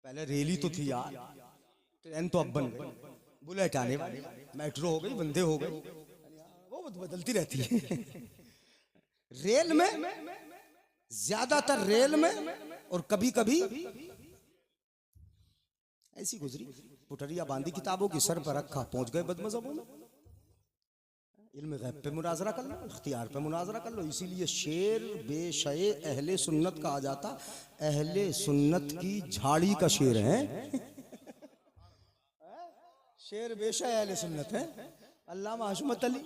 पहले रेल ही तो थी यार, ट्रेन तो अब बन गई, बुलेट आने वाली, मेट्रो हो गई, बंदे हो गए, वो बदलती रहती है। रेल में, ज्यादातर रेल में, और कभी कभी ऐसी गुजरी, पुटरिया बांधी किताबों की, सर पर रखा, पहुंच गए बदमज़हबों में। इल्म गैब पे मुनाजरा कर लो, इख्तियार पे मुनाजरा कर लो। इसीलिए शेर बेशए अहले सुन्नत कहा जाता, अहले सुन्नत की झाड़ी का शेर है। शेर बेशए अहले सुन्नत है अल्लामा हशमत अली।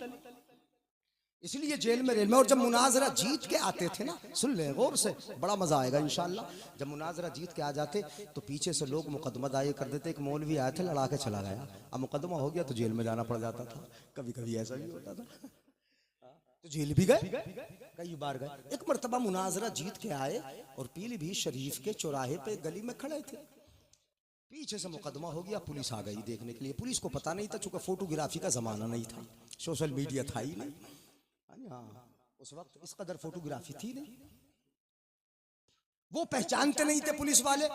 इसलिए जेल में रेल में, और जब मुनाजरा जीत के आते थे ना, सुन ले गौर से, बड़ा मजा आएगा इंशाअल्लाह। जब मुनाजरा जीत के आ जाते तो पीछे से लोग मुकदमा दायर कर देते। एक मौलवी आया था, लड़ा के चला गया, अब मुकदमा हो गया तो जेल में जाना पड़ जाता था। कभी कभी ऐसा भी होता था, तो जेल भी गए, कई बार गए। एक मरतबा मुनाजरा जीत के आए और पीलीभीत शरीफ के चौराहे पे गली में खड़े थे। पीछे से मुकदमा हो गया, पुलिस आ गई देखने के लिए। पुलिस को पता नहीं था, चूंकि फोटोग्राफी का जमाना नहीं था, सोशल मीडिया था ही नहीं। हाँ, उस वक्त इस कदर फोटोग्राफी थी नहीं। वो पहचानते नहीं थे पुलिस वाले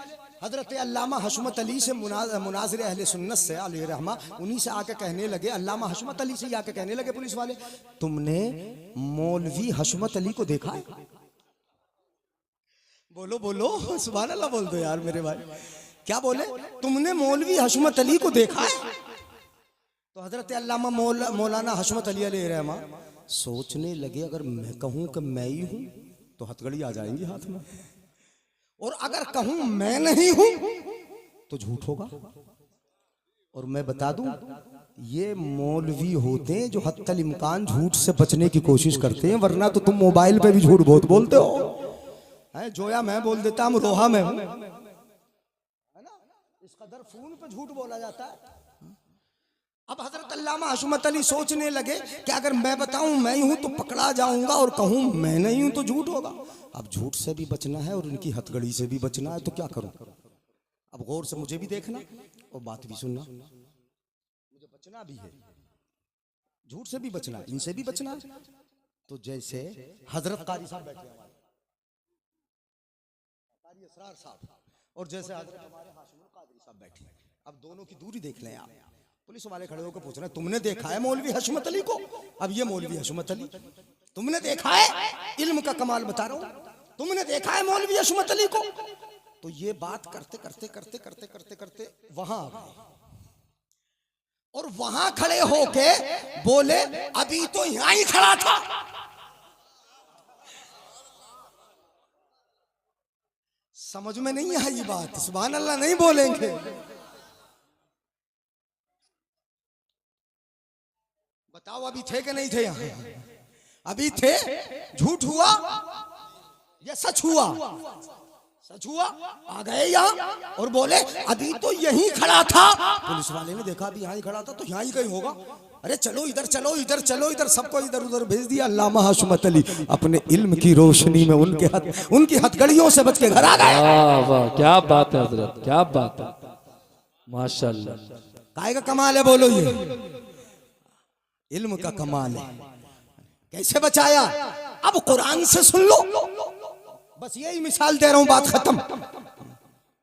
हजरत अल्लामा हशमत अली से, मुनाजिर अहले सुन्नत से अलैहि रहमा, उन्हीं से आके कहने लगे, अल्लामा हशमत अली से आके कहने लगे पुलिस वाले, तुमने मौलवी हशमत अली को देखा है? बोलो बोलो सुभान अल्लाह बोल दो यार मेरे भाई। क्या बोले? तुमने मौलवी हशमत अली को देखा है? तो हजरत अल्लामा मौलाना हशमत अली अलैहि रहमा सोचने लगे, अगर मैं कहूं कि मैं ही हूं तो हथकड़ी आ जाएंगी हाथ में, और अगर कहूं मैं नहीं हूं तो झूठ होगा। और मैं बता दूं, ये मौलवी होते हैं जो हत्तल इम्कान झूठ से बचने की कोशिश करते हैं, वरना तो तुम मोबाइल पे भी झूठ बहुत बोलते हो। है जोया मैं बोल देता हूं, रोहा में हूं, है ना, इस कदर फोन पे झूठ बोला जाता है। अब हजरत अल्लामा हशमत अली सोचने लगे कि अगर मैं बताऊं मैं हूं तो पकड़ा जाऊंगा, और कहूं मैं नहीं हूं तो झूठ होगा। अब झूठ से भी बचना है और इनकी हथकड़ी से भी बचना है, तो क्या करूं? अब गौर से मुझे भी देखना और बात भी सुनना, मुझे बचना भी है, झूठ से भी बचना है, इनसे भी बचना है। तो जैसे हजरत कारी साहब बैठे हमारे, कारी असरार साहब, और जैसे हजरत हमारे हाशिमुल कादरी साहब बैठे, अब दोनों की दूरी देख लें आप। पुलिस वाले खड़े होकर पूछ रहे हैं, तुमने देखा है मौलवी हशमत अली को? अब ये मौलवी हशमत अली, तुमने देखा है? इल्म का कमाल बता रहा हूं, तुमने देखा है मौलवी हशमत अली को? तो ये बात करते करते करते करते करते करते वहां आ गए, और वहां खड़े होके बोले, अभी तो यहां ही खड़ा था, समझ में नहीं आई बात, सुभान अल्लाह नहीं बोलेंगे। बताओ अभी थे कि नहीं थे यहाँ? अभी थे? झूठ हुआ या सच हुआ? सच हुआ। आ गए यहाँ और बोले अभी तो यहीं खड़ा था। पुलिस वाले ने देखा अभी यहाँ ही खड़ा था तो यहाँ ही कहीं होगा। अरे चलो इधर, चलो इधर, चलो इधर, सबको इधर उधर भेज दिया। अल्लामा हशमत अली अपने इल्म की रोशनी में उनकी हथकड़ियों से बच के घर आ गए। वाह वाह, क्या बात है हजरत, क्या बात है, माशाल्लाह। काय का कमाल है बोलो, ये इल्म का कमाल है। कैसे बचाया? अब कुरान से सुन लो, बस यही मिसाल दे रहा हूं, बात खत्म।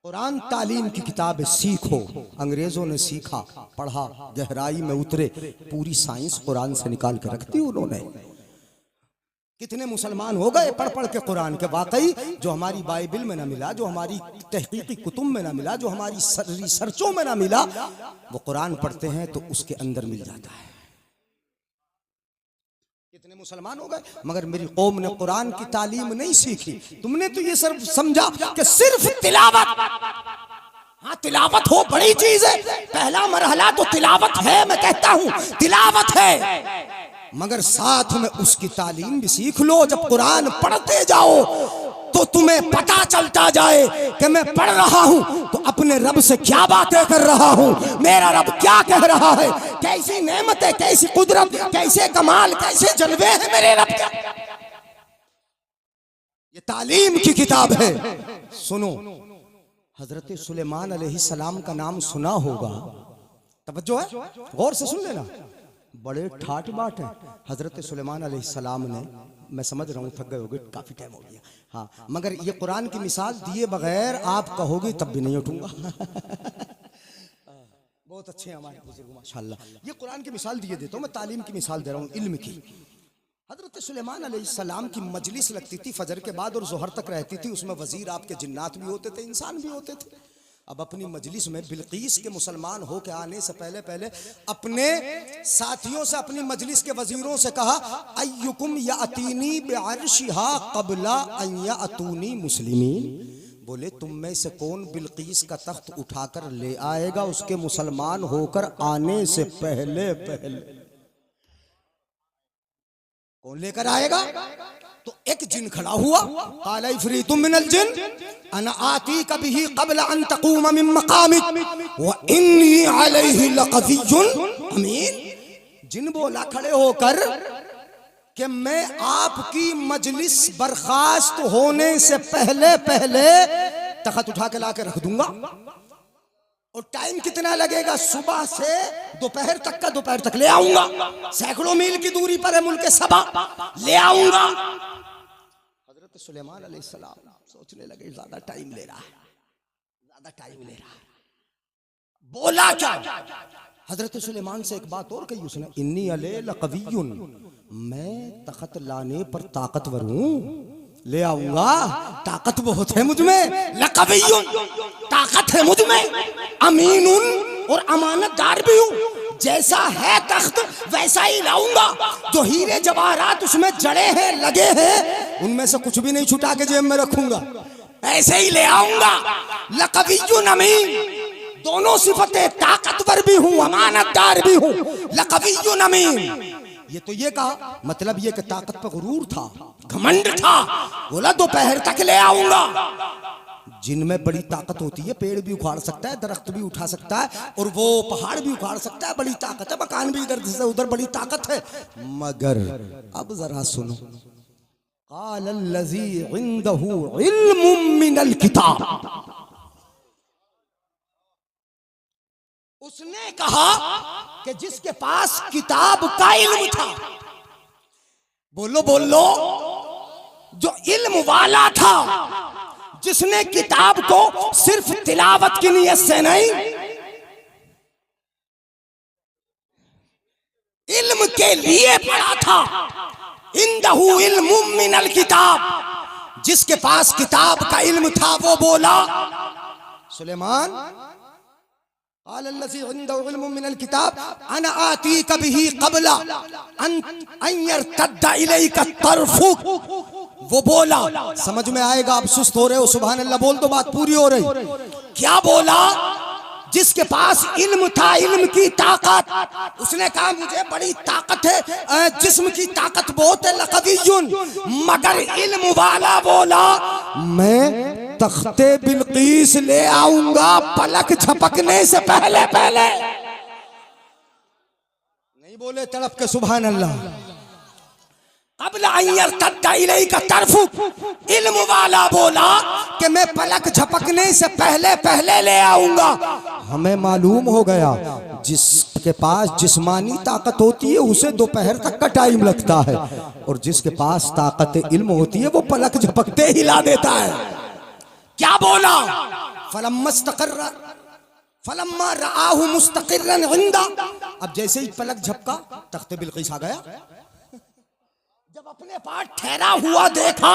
कुरान तालीम की किताब है, सीखो। अंग्रेजों ने सीखा, पढ़ा, गहराई में उतरे, पूरी साइंस कुरान से निकाल के रख दी उन्होंने। कितने मुसलमान हो गए पढ़ पढ़ के कुरान के। वाकई जो हमारी बाइबल में ना मिला, जो हमारी तहकीकी कुतुब में ना मिला, जो हमारी रिसर्चों में ना मिला, वो कुरान पढ़ते हैं तो उसके अंदर मिल जाता है। कितने मुसलमान हो गए, मगर मेरी कौम ने कुरान की तालीम नहीं सीखी। तुमने तो ये सिर्फ समझा कि सिर्फ तिलावत, हाँ तिलावत हो बड़ी चीज है, पहला मरहला तो तिलावत है, मैं कहता हूं तिलावत है, मगर साथ में उसकी तालीम भी सीख लो। जब कुरान पढ़ते जाओ तो तुम्हें पता चलता जाए कि मैं पढ़ रहा हूं तो अपने रब से क्या बातें कर रहा हूं, मेरा रब क्या कह रहा है, कैसी नेमत है, कैसी कुदरत, कैसे कमाल, कैसे जलवे हैं मेरे रब के। ये तालीम की किताब है। सुनो, हजरत सुलेमान अलैहिस्सलाम का नाम सुना होगा, तवज्जो है, गौर से सुन लेना, बड़े ठाट बाट है। हजरत सुलेमान अलैहिस्सलाम ने, मैं समझ रहा हूँ थक गए होगे, काफी टाइम हो गया, हाँ, मगर ये कुरान की मिसाल दिए बगैर आप कहोगे तब भी नहीं उठूंगा। बहुत अच्छे हैं हमारे बुजुर्ग माशाल्लाह। ये कुरान की मिसाल दिए देता हूँ मैं, तालीम की मिसाल दे रहा हूँ, इल्म की। हजरत सुलेमान अलैहिस्सलाम की मजलिस लगती थी फजर के बाद और जोहर तक रहती थी। उसमें वजीर आपके जिन्नात भी होते थे, इंसान भी होते थे। अब अपनी मजलिस में बिल्कीस के मुसलमान हो के आने से पहले पहले अपने साथियों से, अपनी मजलिस के वजीरों से कहा, अय्युकुम यातीनी बिअर्शिहा क़ब्ला अन यातूनी मुस्लिमीन। बोले तुम में से कौन बिल्कीस का तख्त उठाकर ले आएगा उसके मुसलमान होकर आने से पहले पहले? कौन लेकर आएगा? तो एक जिन खड़ा हुआ, क़ाल इफ़रीतुम मिनल जिन अना आतीका बिही क़ब्ला अन तक़ूम मिन मक़ामिक व इन्नी अलैहि लक़विय्युन अमीन। जिन बोला खड़े होकर कि मैं आपकी मजलिस बर्खास्त होने से पहले पहले तख्त उठा के ला के रख दूंगा। और टाइम कितना लगेगा? सुबह से दोपहर तक का, दोपहर तक ले आऊंगा। सैकड़ों मील की दूरी पर है मुल्क सबा, ले आऊंगा। हजरत सुलेमान अलैहिस्सलाम सोचने लगे ज्यादा टाइम ले रहा है, ज्यादा टाइम ले रहा है। बोला क्या? हजरत सुलेमान से एक बात और कही उसने, इन्नी अलैहि लक़विय्युन, मैं तख्त लाने पर ताकतवर हूं, ले आऊंगा, ताकत बहुत है मुझ में, लक़विय्युन, ताकत है मुझ में, अमीनुन, और अमानतदार भी हूं। जैसा है तख्त वैसा ही लाऊंगा। जो हीरे जवाहरात उसमें जड़े हैं, लगे हैं, उनमें से कुछ भी नहीं छुटा के जेब में रखूंगा, ऐसे ही ले आऊंगा। लक़विय्युन अमीन, दोनों सिफतें, ताकतवर भी हूं, अमानतदार भी हूं, लक़विय्युन अमीन। ये तो ये कहा, मतलब ये कि ताकत पर गुरूर था, घमंड था। बोला दोपहर तक ले आऊंगा। जिनमें बड़ी ताकत होती है, पेड़ भी उखाड़ सकता है, दरख्त भी उठा सकता है, और वो पहाड़ भी उखाड़ सकता है, बड़ी ताकत है। मकान भी इधर से उधर बड़ी ताकत है। मगर अब जरा सुनो, क़ालल्लज़ी इंदहु इल्मुम मिनल किताब, उसने कहा कि जिसके पास किताब का इल्म था, बोलो बोलो, जो इल्म वाला था, जिसने किताब को सिर्फ तिलावत की नियत से नहीं, इल्म के लिए पढ़ा था। इंदहु इल्मुम मिनल किताब, जिसके पास किताब का इल्म था वो बोला, सुलेमान क़ालल्लज़ी इंदहु इल्मुम मिनल किताब अना आतीका बिही क़ब्ला अन यर्तद्दा इलैका तर्फुक। वो बोला, समझ में आएगा, आप सुस्त हो रहे हो, सुभान अल्लाह बोल तो बात पूरी हो रही। क्या बोला? जिसके पास इल्म था, इल्म की ताकत, उसने कहा मुझे बड़ी ताकत है, जिस्म की ताकत बहुत है, लक़वियुन, मगर इल्म वाला बोला मैं तख्ते बिल्कीस ले आऊंगा पलक झपकने से पहले पहले। नहीं बोले तड़प के सुभान अल्लाह। क़ब्ल अन यर्तद्दा इलैका तर्फुक, इल्म वाला बोला कि मैं पलक झपकने से पहले पहले ले आऊंगा। हमें मालूम हो गया जिसके पास जिस्मानी ताकत होती है उसे दोपहर तक का टाइम लगता है, और जिसके पास ताकत इल्म होती है वो पलक झपकते हिला देता है। क्या बोला? फलम्मा रआहु मुस्तक़िर्रन इंदा। अब जैसे ही पलक झपका तख्ते बिल्कीस आ गया। जब अपने पास ठहरा हुआ देखा,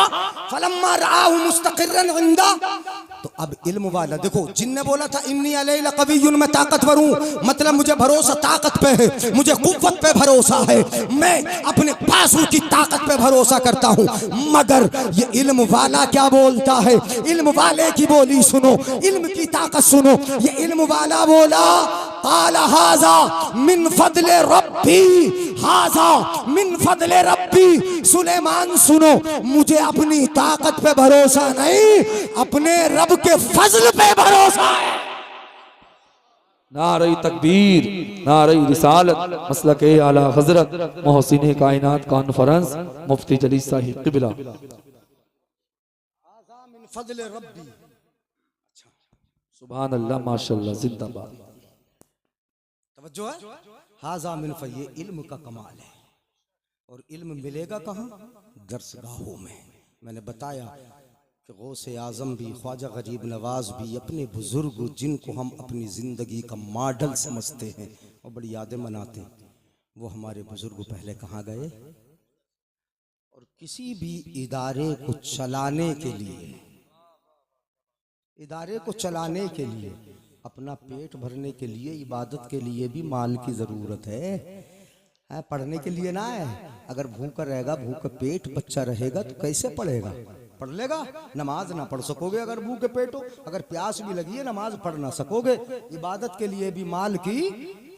फलम्मा रआहु मुस्तक़िर्रन इंदा, तो अब इल्म वाला देखो, जिनने बोला था इन्नी अलैहि लक़वियुन, मैं ताकतवर हूं, मतलब मुझे भरोसा ताकत पे है, मुझे कुव्वत पे भरोसा है, मैं अपने बाजू की ताकत पे भरोसा करता हूं। मगर ये इल्म वाला क्या बोलता है? इल्म वाले की बोली सुनो, इल्म की ताकत सुनो। ये इल्म वाला बोला क़ाला हाज़ा मिन फ़ज़्ल रब्बी, हाज़ा मिन फ़ज़्ल रब्बी। सुलेमान सुनो, मुझे अपनी ताकत पे भरोसा नहीं, अपने रब के फजल पे भरोसा है। नारे तकबीर, नारे रिसालत, मसलके आला हजरत मोहसिने कायनात कॉन्फ्रेंस, मुफ्ती जलील साहिब क़िबला। सुभान अल्लाह, माशाअल्लाह, जिंदाबाद। तवज्जो है, हाज़ा मिन फ़ज़्ल, ये इल्म का कमाल है। और इल्म मिलेगा कहाँ? दरसगाहों में। मैंने बताया कि गौसे आज़म भी, ख्वाजा गरीब नवाज भी, अपने बुजुर्ग जिनको हम अपनी ज़िंदगी का मॉडल समझते हैं और बड़ी यादें मनाते हैं, वो हमारे बुजुर्ग पहले कहाँ गए? और किसी भी इदारे को चलाने के लिए, इदारे को चलाने के लिए, अपना पेट भरने के लिए, इबादत के लिए भी माल की ज़रूरत है, पढ़ने के लिए ना है। अगर भूखा रहेगा, भूखा पेट बच्चा रहेगा तो कैसे पढ़ेगा? पढ़ लेगा? नमाज ना पढ़ सकोगे अगर भूखे पेट हो, अगर प्यास भी लगी है नमाज पढ़ ना सकोगे। इबादत के लिए भी माल की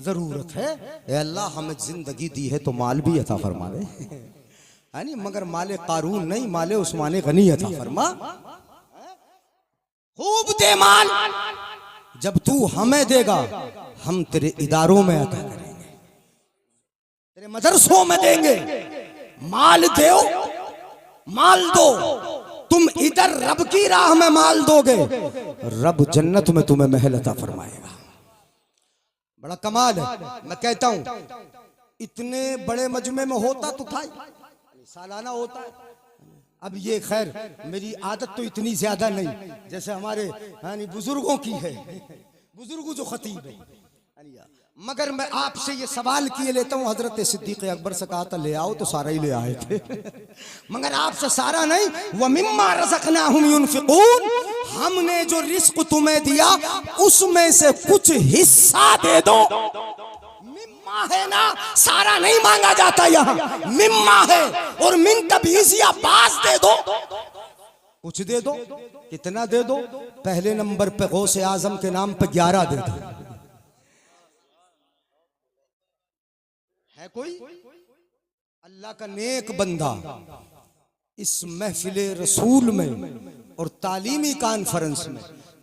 जरूरत है। ए अल्लाह, हमें जिंदगी दी है तो माल भी अता फरमा दे, है नहीं? मगर माले कारून नहीं, माले उस्माने गनी अता फरमा। खूब दे माल, जब तू हमें देगा हम तेरे इदारों में अता करेंगे, तेरे मदरसों में देंगे। माल दो, माल दो। तुम इधर रब की राह में माल दोगे, रब जन्नत में तुम्हें महल अता फरमाएगा। बड़ा कमाल है। मैं कहता हूं इतने बड़े मजमे में होता तो था, सालाना होता है। अब ये खैर मेरी आदत तो इतनी ज्यादा नहीं जैसे हमारे बुजुर्गों की है, बुजुर्ग जो खतीब है। मगर मैं आपसे ये सवाल किए लेता हूँ, हजरत सिद्दीक अकबर से कहा था ले आओ तो सारा ही ले आए थे मगर आपसे सारा नहीं। व मिम्मा रज़क़नाहुम युनफ़िक़ून, हमने जो रिस्क तुम्हें दिया उसमें से कुछ हिस्सा दे दो। मिम्मा है ना, सारा नहीं मांगा जाता, यहाँ मिम्मा है और मिन तबीज़िया बास दे दो, कुछ दे दो। कितना दे दो? पहले नंबर पे गौसे आजम के नाम पे 11 दे दो। है कोई अल्लाह का नेक बंदा इस महफिल रसूल में और तालीमी कॉन्फ्रेंस में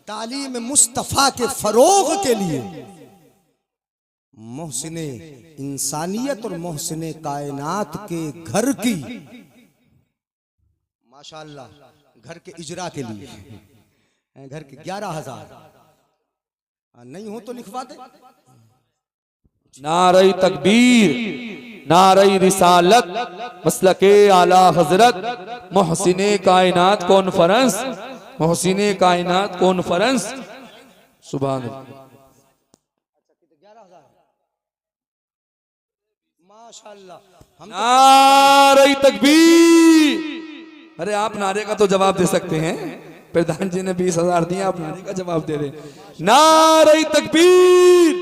तालीम मुस्तफ़ा के फरोग के लिए मोहसिने इंसानियत और मोहसिने कायनात के घर की माशाअल्लाह घर के इजरा के लिए घर के 11,000 नहीं हो तो लिखवा दे। नारे तकबीर, नारे रिसालत, मसलके आला हजरत मोहसिने कायनात कॉन्फ्रेंस, मोहसिने कायनात कॉन्फ्रेंस। सुभान अल्लाह, माशाअल्लाह। नारे तकबीर। अरे आप नारे का तो जवाब दे सकते हैं, प्रधान जी ने 20,000 दिया, आप नारे का जवाब दे रहे। नारे तकबीर,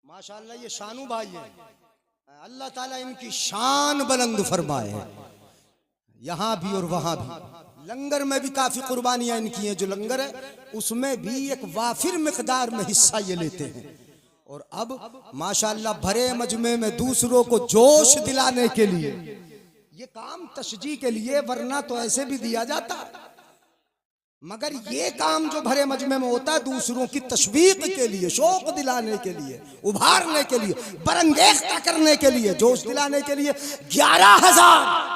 माशाअल्लाह ये शानू भाई है, अल्लाह ताला इनकी शान बुलंद फरमाए, यहाँ भी और वहाँ भी। लंगर में भी काफी कुर्बानियां इनकी हैं, जो लंगर है उसमें भी एक वाफिर मिकदार में हिस्सा ये लेते हैं। और अब माशाअल्लाह भरे मजमे में दूसरों को जोश दिलाने के लिए ये काम तशजी के लिए, वरना तो ऐसे भी दिया जाता, मगर ये काम जो भरे मजमे में होता है दूसरों की तशवीक के लिए, शौक दिलाने के लिए, उभारने के लिए, बरंगेख्ता करने के लिए, जोश दिलाने के लिए 11,000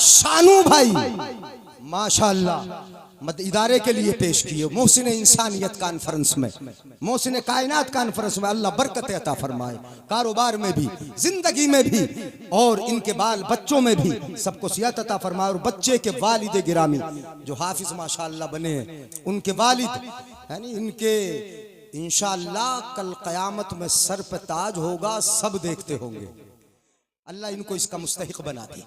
शानू भाई माशाअल्लाह इदारे के लिए पेश किए। मोहसिन इंसानियत कॉन्फ्रेंस में, मोहसिन कायनात कॉन्फ्रेंस में अल्लाह बरकत अता फरमाए, कारोबार में भी, जिंदगी में भी, और इनके बाल बच्चों में भी सबको सियात अता फरमाए। और बच्चे के वालिद गिरामी जो हाफिज माशाअल्लाह बने हैं, उनके वालिद यानी इनके इंशाअल्लाह कल क़यामत में सर पे ताज होगा, सब देखते होंगे। अल्लाह इनको इसका मुस्तहिक बना दे,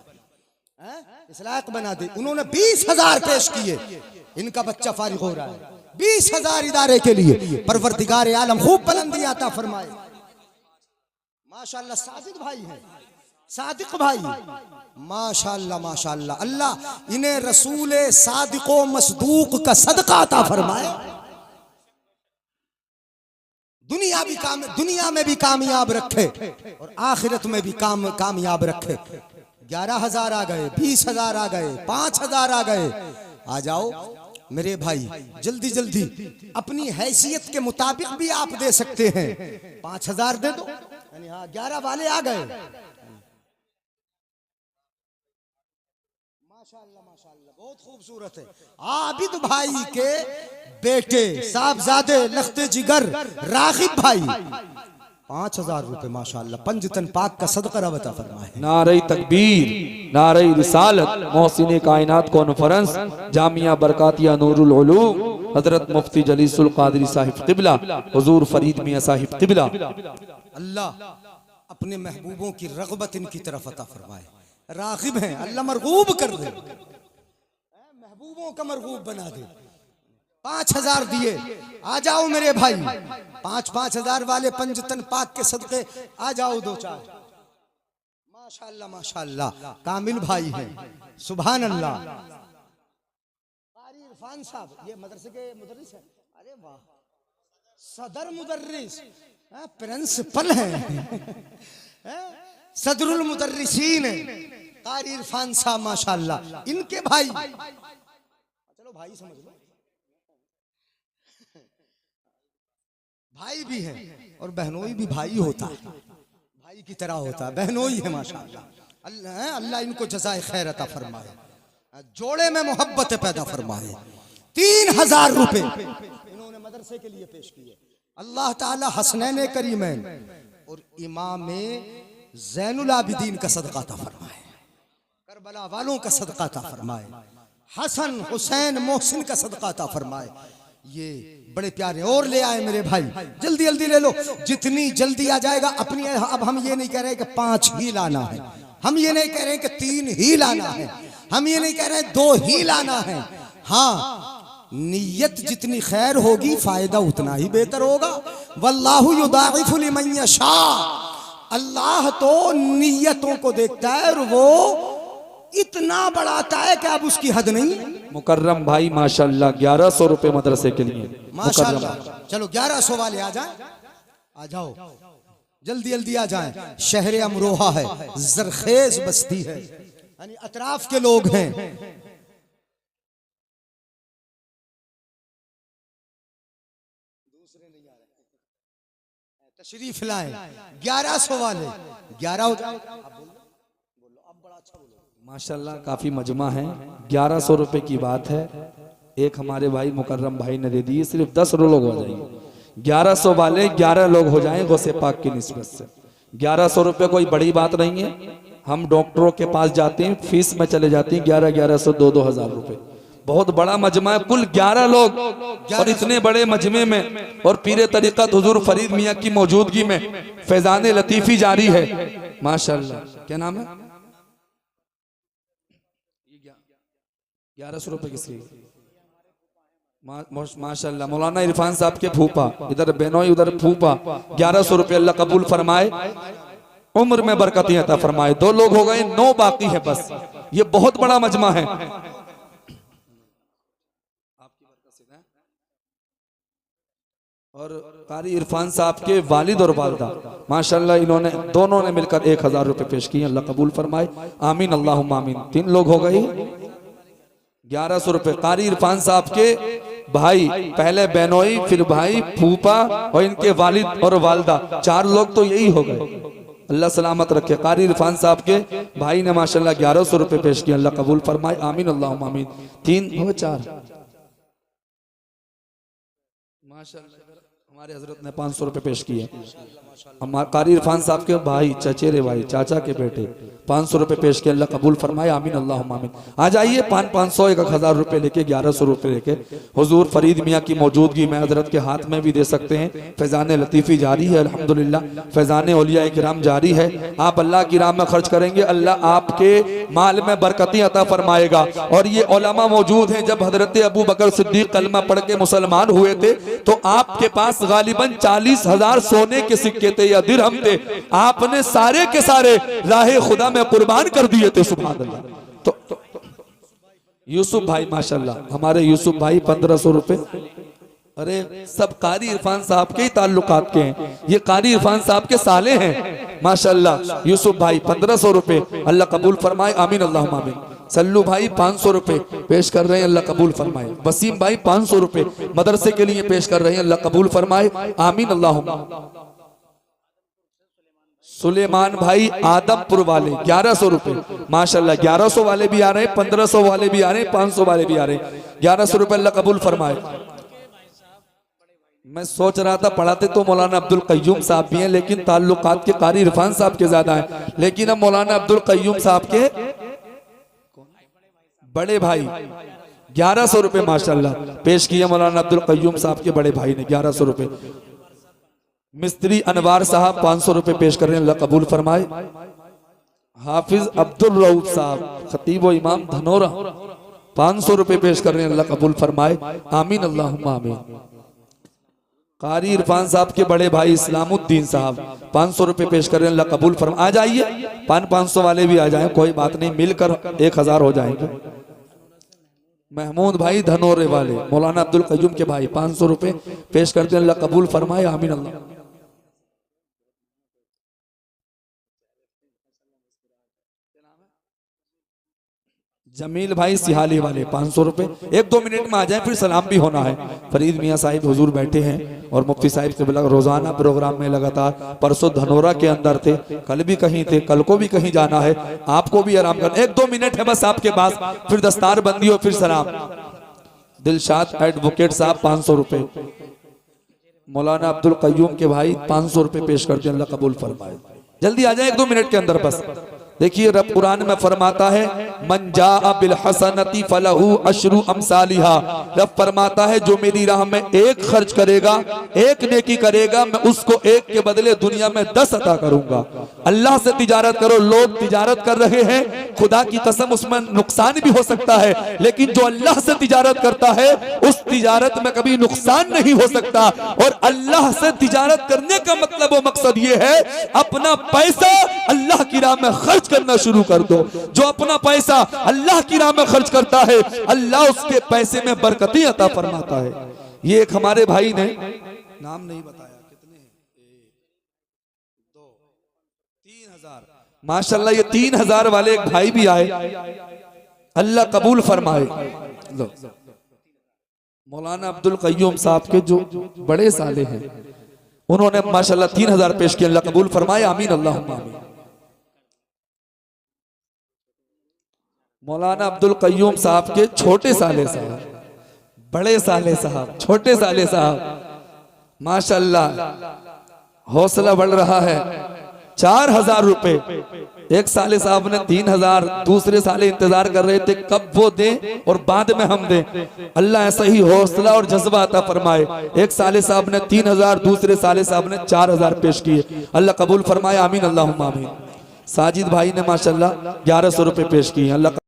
इस लायक बना दे। उन्होंने 20,000 पेश किए, इनका बच्चा फारिग हो रहा है। 20,000 इदारे के लिए परवरदिगार आलम खूब बुलंदी अता फरमाए। माशाअल्लाह सादिक भाई हैं, सादिक भाई माशाअल्लाह माशाअल्लाह। अल्लाह इन्हें रसूल सादिको मसदूक का सदका अता फरमाए, दुनिया में भी कामयाब रखे और आखिरत में भी कामयाब रखे। 11,000 आ गए, 20,000 आ गए, 5,000 आ गए। आ जाओ मेरे भाई, जल्दी जल्दी अपनी हैसियत के मुताबिक भी आप दे सकते हैं। 5,000 दे दो, यानी हाँ 11 वाले आ गए। माशाअल्लाह माशाअल्लाह, बहुत खूबसूरत है। आबिद भाई के बेटे साहबजादे लख्ते जिगर रागिब भाई 5,000 रुपए माशाअल्लाह पंजतन पाक का सदका अता फरमाए। नारे तकबीर, नारे रिसालत, मोहसिन कायनात कॉन्फ्रेंस, जामिया बरकातिया नूरुल उलूम, हजरत मुफ्ती जलीसुल कादरी साहिब क़िबला, हुजूर फरीद मियां साहिब क़िबला। अल्लाह अपने महबूबों की रग़बत इनकी तरफ अता फरमाए। रागिब हैं, अल्लाह मरगूब कर दे, महबूबों का मरगूब बना दे। 5,000 दिए, आ जाओ मेरे भाई। 5,000 वाले पंजतन पाक के सदके आ जाओ, 2-4 माशाअल्लाह माशाअल्लाह। कामिल भाई हैं, सुभान अल्लाह। कारी इरफान साहब ये मदरसे के मुदर्रिस हैं। अरे वाह, सदर मुदर्रिस, प्रिंसिपल हैं, सदरुल मुदर्रिसीन है कारी इरफान साहब माशाअल्लाह। इनके भाई, चलो भाई समझ लो, भाई भी है और बहनोई भी भाई होता है, भाई की तरह होता है, बहनोई है माशाअल्लाह। अल्लाह इनको जज़ाए खैर अता फरमाए, जोड़े में मोहब्बत पैदा फरमाए। 3,000 रुपए इन्होंने मदरसे के लिए पेश किए। अल्लाह ताला हसनैन करीमैन और इमाम ज़ैनुल आबिदीन का सदका अता फरमाए, करबला वालों का सदका अता फरमाए, हसन हुसैन मोहसिन का सदका अता फरमाए। ये बड़े प्यारे और ले आए मेरे भाई, जल्दी जल्दी ले लो, जितनी जल्दी आ जाएगा अपनी। अब हम ये नहीं कह रहे कि 5 ही लाना है, हम ये नहीं कह रहे कि 3 ही लाना है, हम ये नहीं कह रहे 2 ही लाना है। हाँ, नीयत जितनी खैर होगी फायदा उतना ही बेहतर होगा। वल्लाहु युदाइफु लिमन यशा, अल्लाह तो नीयतों को देखता है और वो इतना बढ़ाता है कि अब उसकी हद नहीं। मुकर्रम भाई माशाअल्लाह 1,100 रुपए मदरसे के लिए माशाअल्लाह। चलो 1,100 वाले आ जाएं, आ जाओ जल्दी जल्दी आ जाएं। शहर अमरोहा है, जरखेज बस्ती है, यानी अतराफ के लोग हैं। दूसरे नहीं आ रहे, तशरीफ लाएं। 1,100 वाले 11 हो जाए। माशाल्लाह काफी मजमा है। 1,100 रुपए की बात है, एक हमारे भाई मुकर्रम भाई ने दे दी, सिर्फ 10 लोग हो जाएंगे। 1,100 वाले 11 लोग हो जाएं गौसे पाक की निस्बत से। 1,100 रुपए कोई बड़ी बात नहीं है। हम डॉक्टरों के पास जाते हैं, फीस में चले जाते हैं 1100 2-2 हजार रुपए। बहुत बड़ा मजमा है, कुल 11 लोग और इतने बड़े मजमे में और पीरे तरीक़त हुजूर फरीद मियाँ की मौजूदगी में फैजान लतीफ़ी जारी है। माशाअल्लाह। क्या नाम है? 1100 रुपए किसकी? माशाअल्लाह मौलाना इरफान साहब के फूफा, इधर बेनोई उधर फूफा। 1100 रुपए अल्लाह कबूल फरमाए, उम्र में बरकत अता फरमाए। 2 लोग हो गए, 9 बाकी है बस। ये बहुत बड़ा मजमा है। और कारी इरफान साहब के वालिद और वालिदा माशाअल्लाह इन्होंने दोनों ने मिलकर 1000 रुपए पेश किए, अल्लाह कबूल फरमाए, आमीन अल्लाहुम्मा आमीन। 3 लोग हो गई, 1100 रुपए। कारी इरफान साहब के भाई, पहले बेनोई फिर भाई फूफा और इनके वालिद और वालिदा, 4 लोग तो यही हो गए। अल्लाह सलामत रखे। कारी इरफान साहब के भाई ने माशाअल्लाह 1100 रुपए पेश किए, अल्लाह कबूल फरमाए, आमीन अल्लाहुम्मा आमीन। 3 हो 4 माशाअल्लाह। हमारे हजरत ने 500 रुपए पेश किए। हमारे कारी इरफान साहब के भाई, चचेरे भाई, चाचा के बेटे 500 रुपए पेश किए, अल्लाह कबूल फरमाए, आमीन अल्लाहुम्मा आमीन। आ जाइए 500 1000 रुपए लेके 1100 रुपए लेके हुजूर फरीद मियाँ की मौजूदगी में हजरत के हाथ में भी दे सकते हैं। फैजान लतीफ़ी जारी है अल्हम्दुलिल्लाह, फैजान औलिया किराम जारी है। आप अल्लाह की राह में खर्च करेंगे, अल्लाह आपके माल में बरकतें अता फरमाएगा। और ये उलमा मौजूद हैं, जब हजरत अबू बकर सिद्दीक कलमा पढ़ के मुसलमान हुए थे तो आपके पास गालिबन 40,000 सोने के सिक्के थे या दिरहम थे, आपने सारे के सारे राह खुदा में कुर्बान कर दिए थे। सुभान अल्लाह। तो यूसुफ भाई माशाल्लाह, हमारे यूसुफ भाई 1500 रुपए। अरे सब कारी इरफान साहब के ही ताल्लुकात के हैं, ये कारी इरफान साहब के साले हैं माशाल्लाह। यूसुफ भाई 1500 रुपए, अल्लाह कबूल फरमाए, आमीन अल्लाहुम्मा आमीन। सल्लू भाई 500 रुपए पेश कर रहे हैं, अल्लाह कबूल फरमाए। वसीम भाई 500 रुपए मदरसे के लिए पेश कर रहे हैं, अल्लाह कबूल फरमाए, आमीन अल्लाहुम्मा। सुलेमान भाई आदमपुर वाले 1100 रुपए माशाल्लाह। 1100 वाले भी आ रहे हैं, 1500 वाले भी आ रहे हैं, 500 वाले भी आ रहे हैं। 1100 रुपए अल्लाह कबूल फरमाए। मैं सोच रहा था पढ़ाते तो मौलाना अब्दुल कय्यूम साहब भी हैं, लेकिन ताल्लुकात के कारी इरफान साहब के ज्यादा हैं। लेकिन अब मौलाना अब्दुल कय्यूम साहब के बड़े भाई 1100 रुपए माशाल्लाह पेश किए मौलाना अब्दुल कय्यूम साहब के बड़े भाई ने 1100 रुपए। मिस्त्री अनवार साहब 500 रुपए पेश कर रहे हैं, अल्लाह कबूल फरमाए। हाफिज अब्दुल रऊफ साहब खतीब व इमाम धनोरा 500 रुपए पेश कर रहे हैं, अल्लाह कबूल फरमाए, आमीन अल्लाहुम्मा आमीन। कारी इरफान साहब के बड़े भाई इस्लामुद्दीन साहब 500 रुपए पेश कर रहे हैं, अल्लाह कबूल फरमाए। आ जाइए 500 वाले भी आ जाएं, कोई बात नहीं, मिलकर 1000 हो जाएंगे। महमूद भाई धनोरे वाले मौलाना अब्दुल कय्यूम के भाई 500 रुपए पेश करते हैं, अल्लाह कबूल फरमाए, आमीन अल्लाह। जमील भाई सिहाली वाले 500 रुपए। 1-2 मिनट में आ जाए, फिर सलाम भी होना है। फरीद मियाँ साहिब हुजूर बैठे हैं और मुफ्ती साहिब से रोजाना प्रोग्राम में लगातार, परसों धनोरा के अंदर थे, कल भी कहीं थे, कल को भी कहीं जाना है, आपको भी आराम करना। 1-2 मिनट है बस आपके पास, फिर दस्तार बंदी और फिर सलाम। दिलशाद एडवोकेट साहब 500 रुपए। मौलाना अब्दुल कय्यूम के भाई 500 रुपए पेश करते हैं, अल्लाह कबूल फरमाए। जल्दी आ जाए 1-2 मिनट के अंदर बस। देखिए रब कुरान में फरमाता है मन जा बिल हसनती फलहू अशरु अमसालिहा। रब फरमाता है जो मेरी राह में 1 खर्च करेगा, 1 नेकी करेगा, मैं उसको 1 के बदले दुनिया में 10 अता करूंगा। अल्लाह से तिजारत करो। लोग तिजारत कर रहे हैं, खुदा की कसम उसमें नुकसान भी हो सकता है, लेकिन जो अल्लाह से तिजारत करता है उस तिजारत में कभी नुकसान नहीं हो सकता। और अल्लाह से तिजारत करने का मतलब और मकसद ये है अपना पैसा अल्लाह की राह में खर्च करना शुरू कर दो। जो अपना पैसा अल्लाह की राह में खर्च करता है, अल्लाह उसके पैसे में बरकतें अता फरमाता है। ये एक हमारे भाई ने नाम नहीं बताया, कितने 2 3,000 माशाल्लाह, ये 3,000 वाले एक भाई भी आए, अल्लाह कबूल फरमाए। मौलाना अब्दुल कय्यूम साहब के जो बड़े साले हैं, उन्होंने माशाल्लाह 3,000 पेश किए, अल्लाह कबूल फरमाए, आमीन अल्लाहुम्मा आमीन। मौलाना अब्दुल कय्यूम साहब के छोटे साले साहब, बड़े साले साहब, छोटे साले साहब, माशाल्लाह हौसला बढ़ रहा है। 4,000 रुपए। एक साले साहब ने 3,000, दूसरे साले इंतजार कर रहे थे कब वो दें और बाद में हम दें। अल्लाह ऐसा ही हौसला और जज्बा अता फरमाए। एक साले साहब ने 3,000, दूसरे साले साहब ने 4,000 पेश किए। अल्लाह कबूल फरमाए, आमीन अल्लाहुम्मा आमीन। साजिद भाई ने माशाल्लाह 1,100 रुपए पेश किए। अल्लाह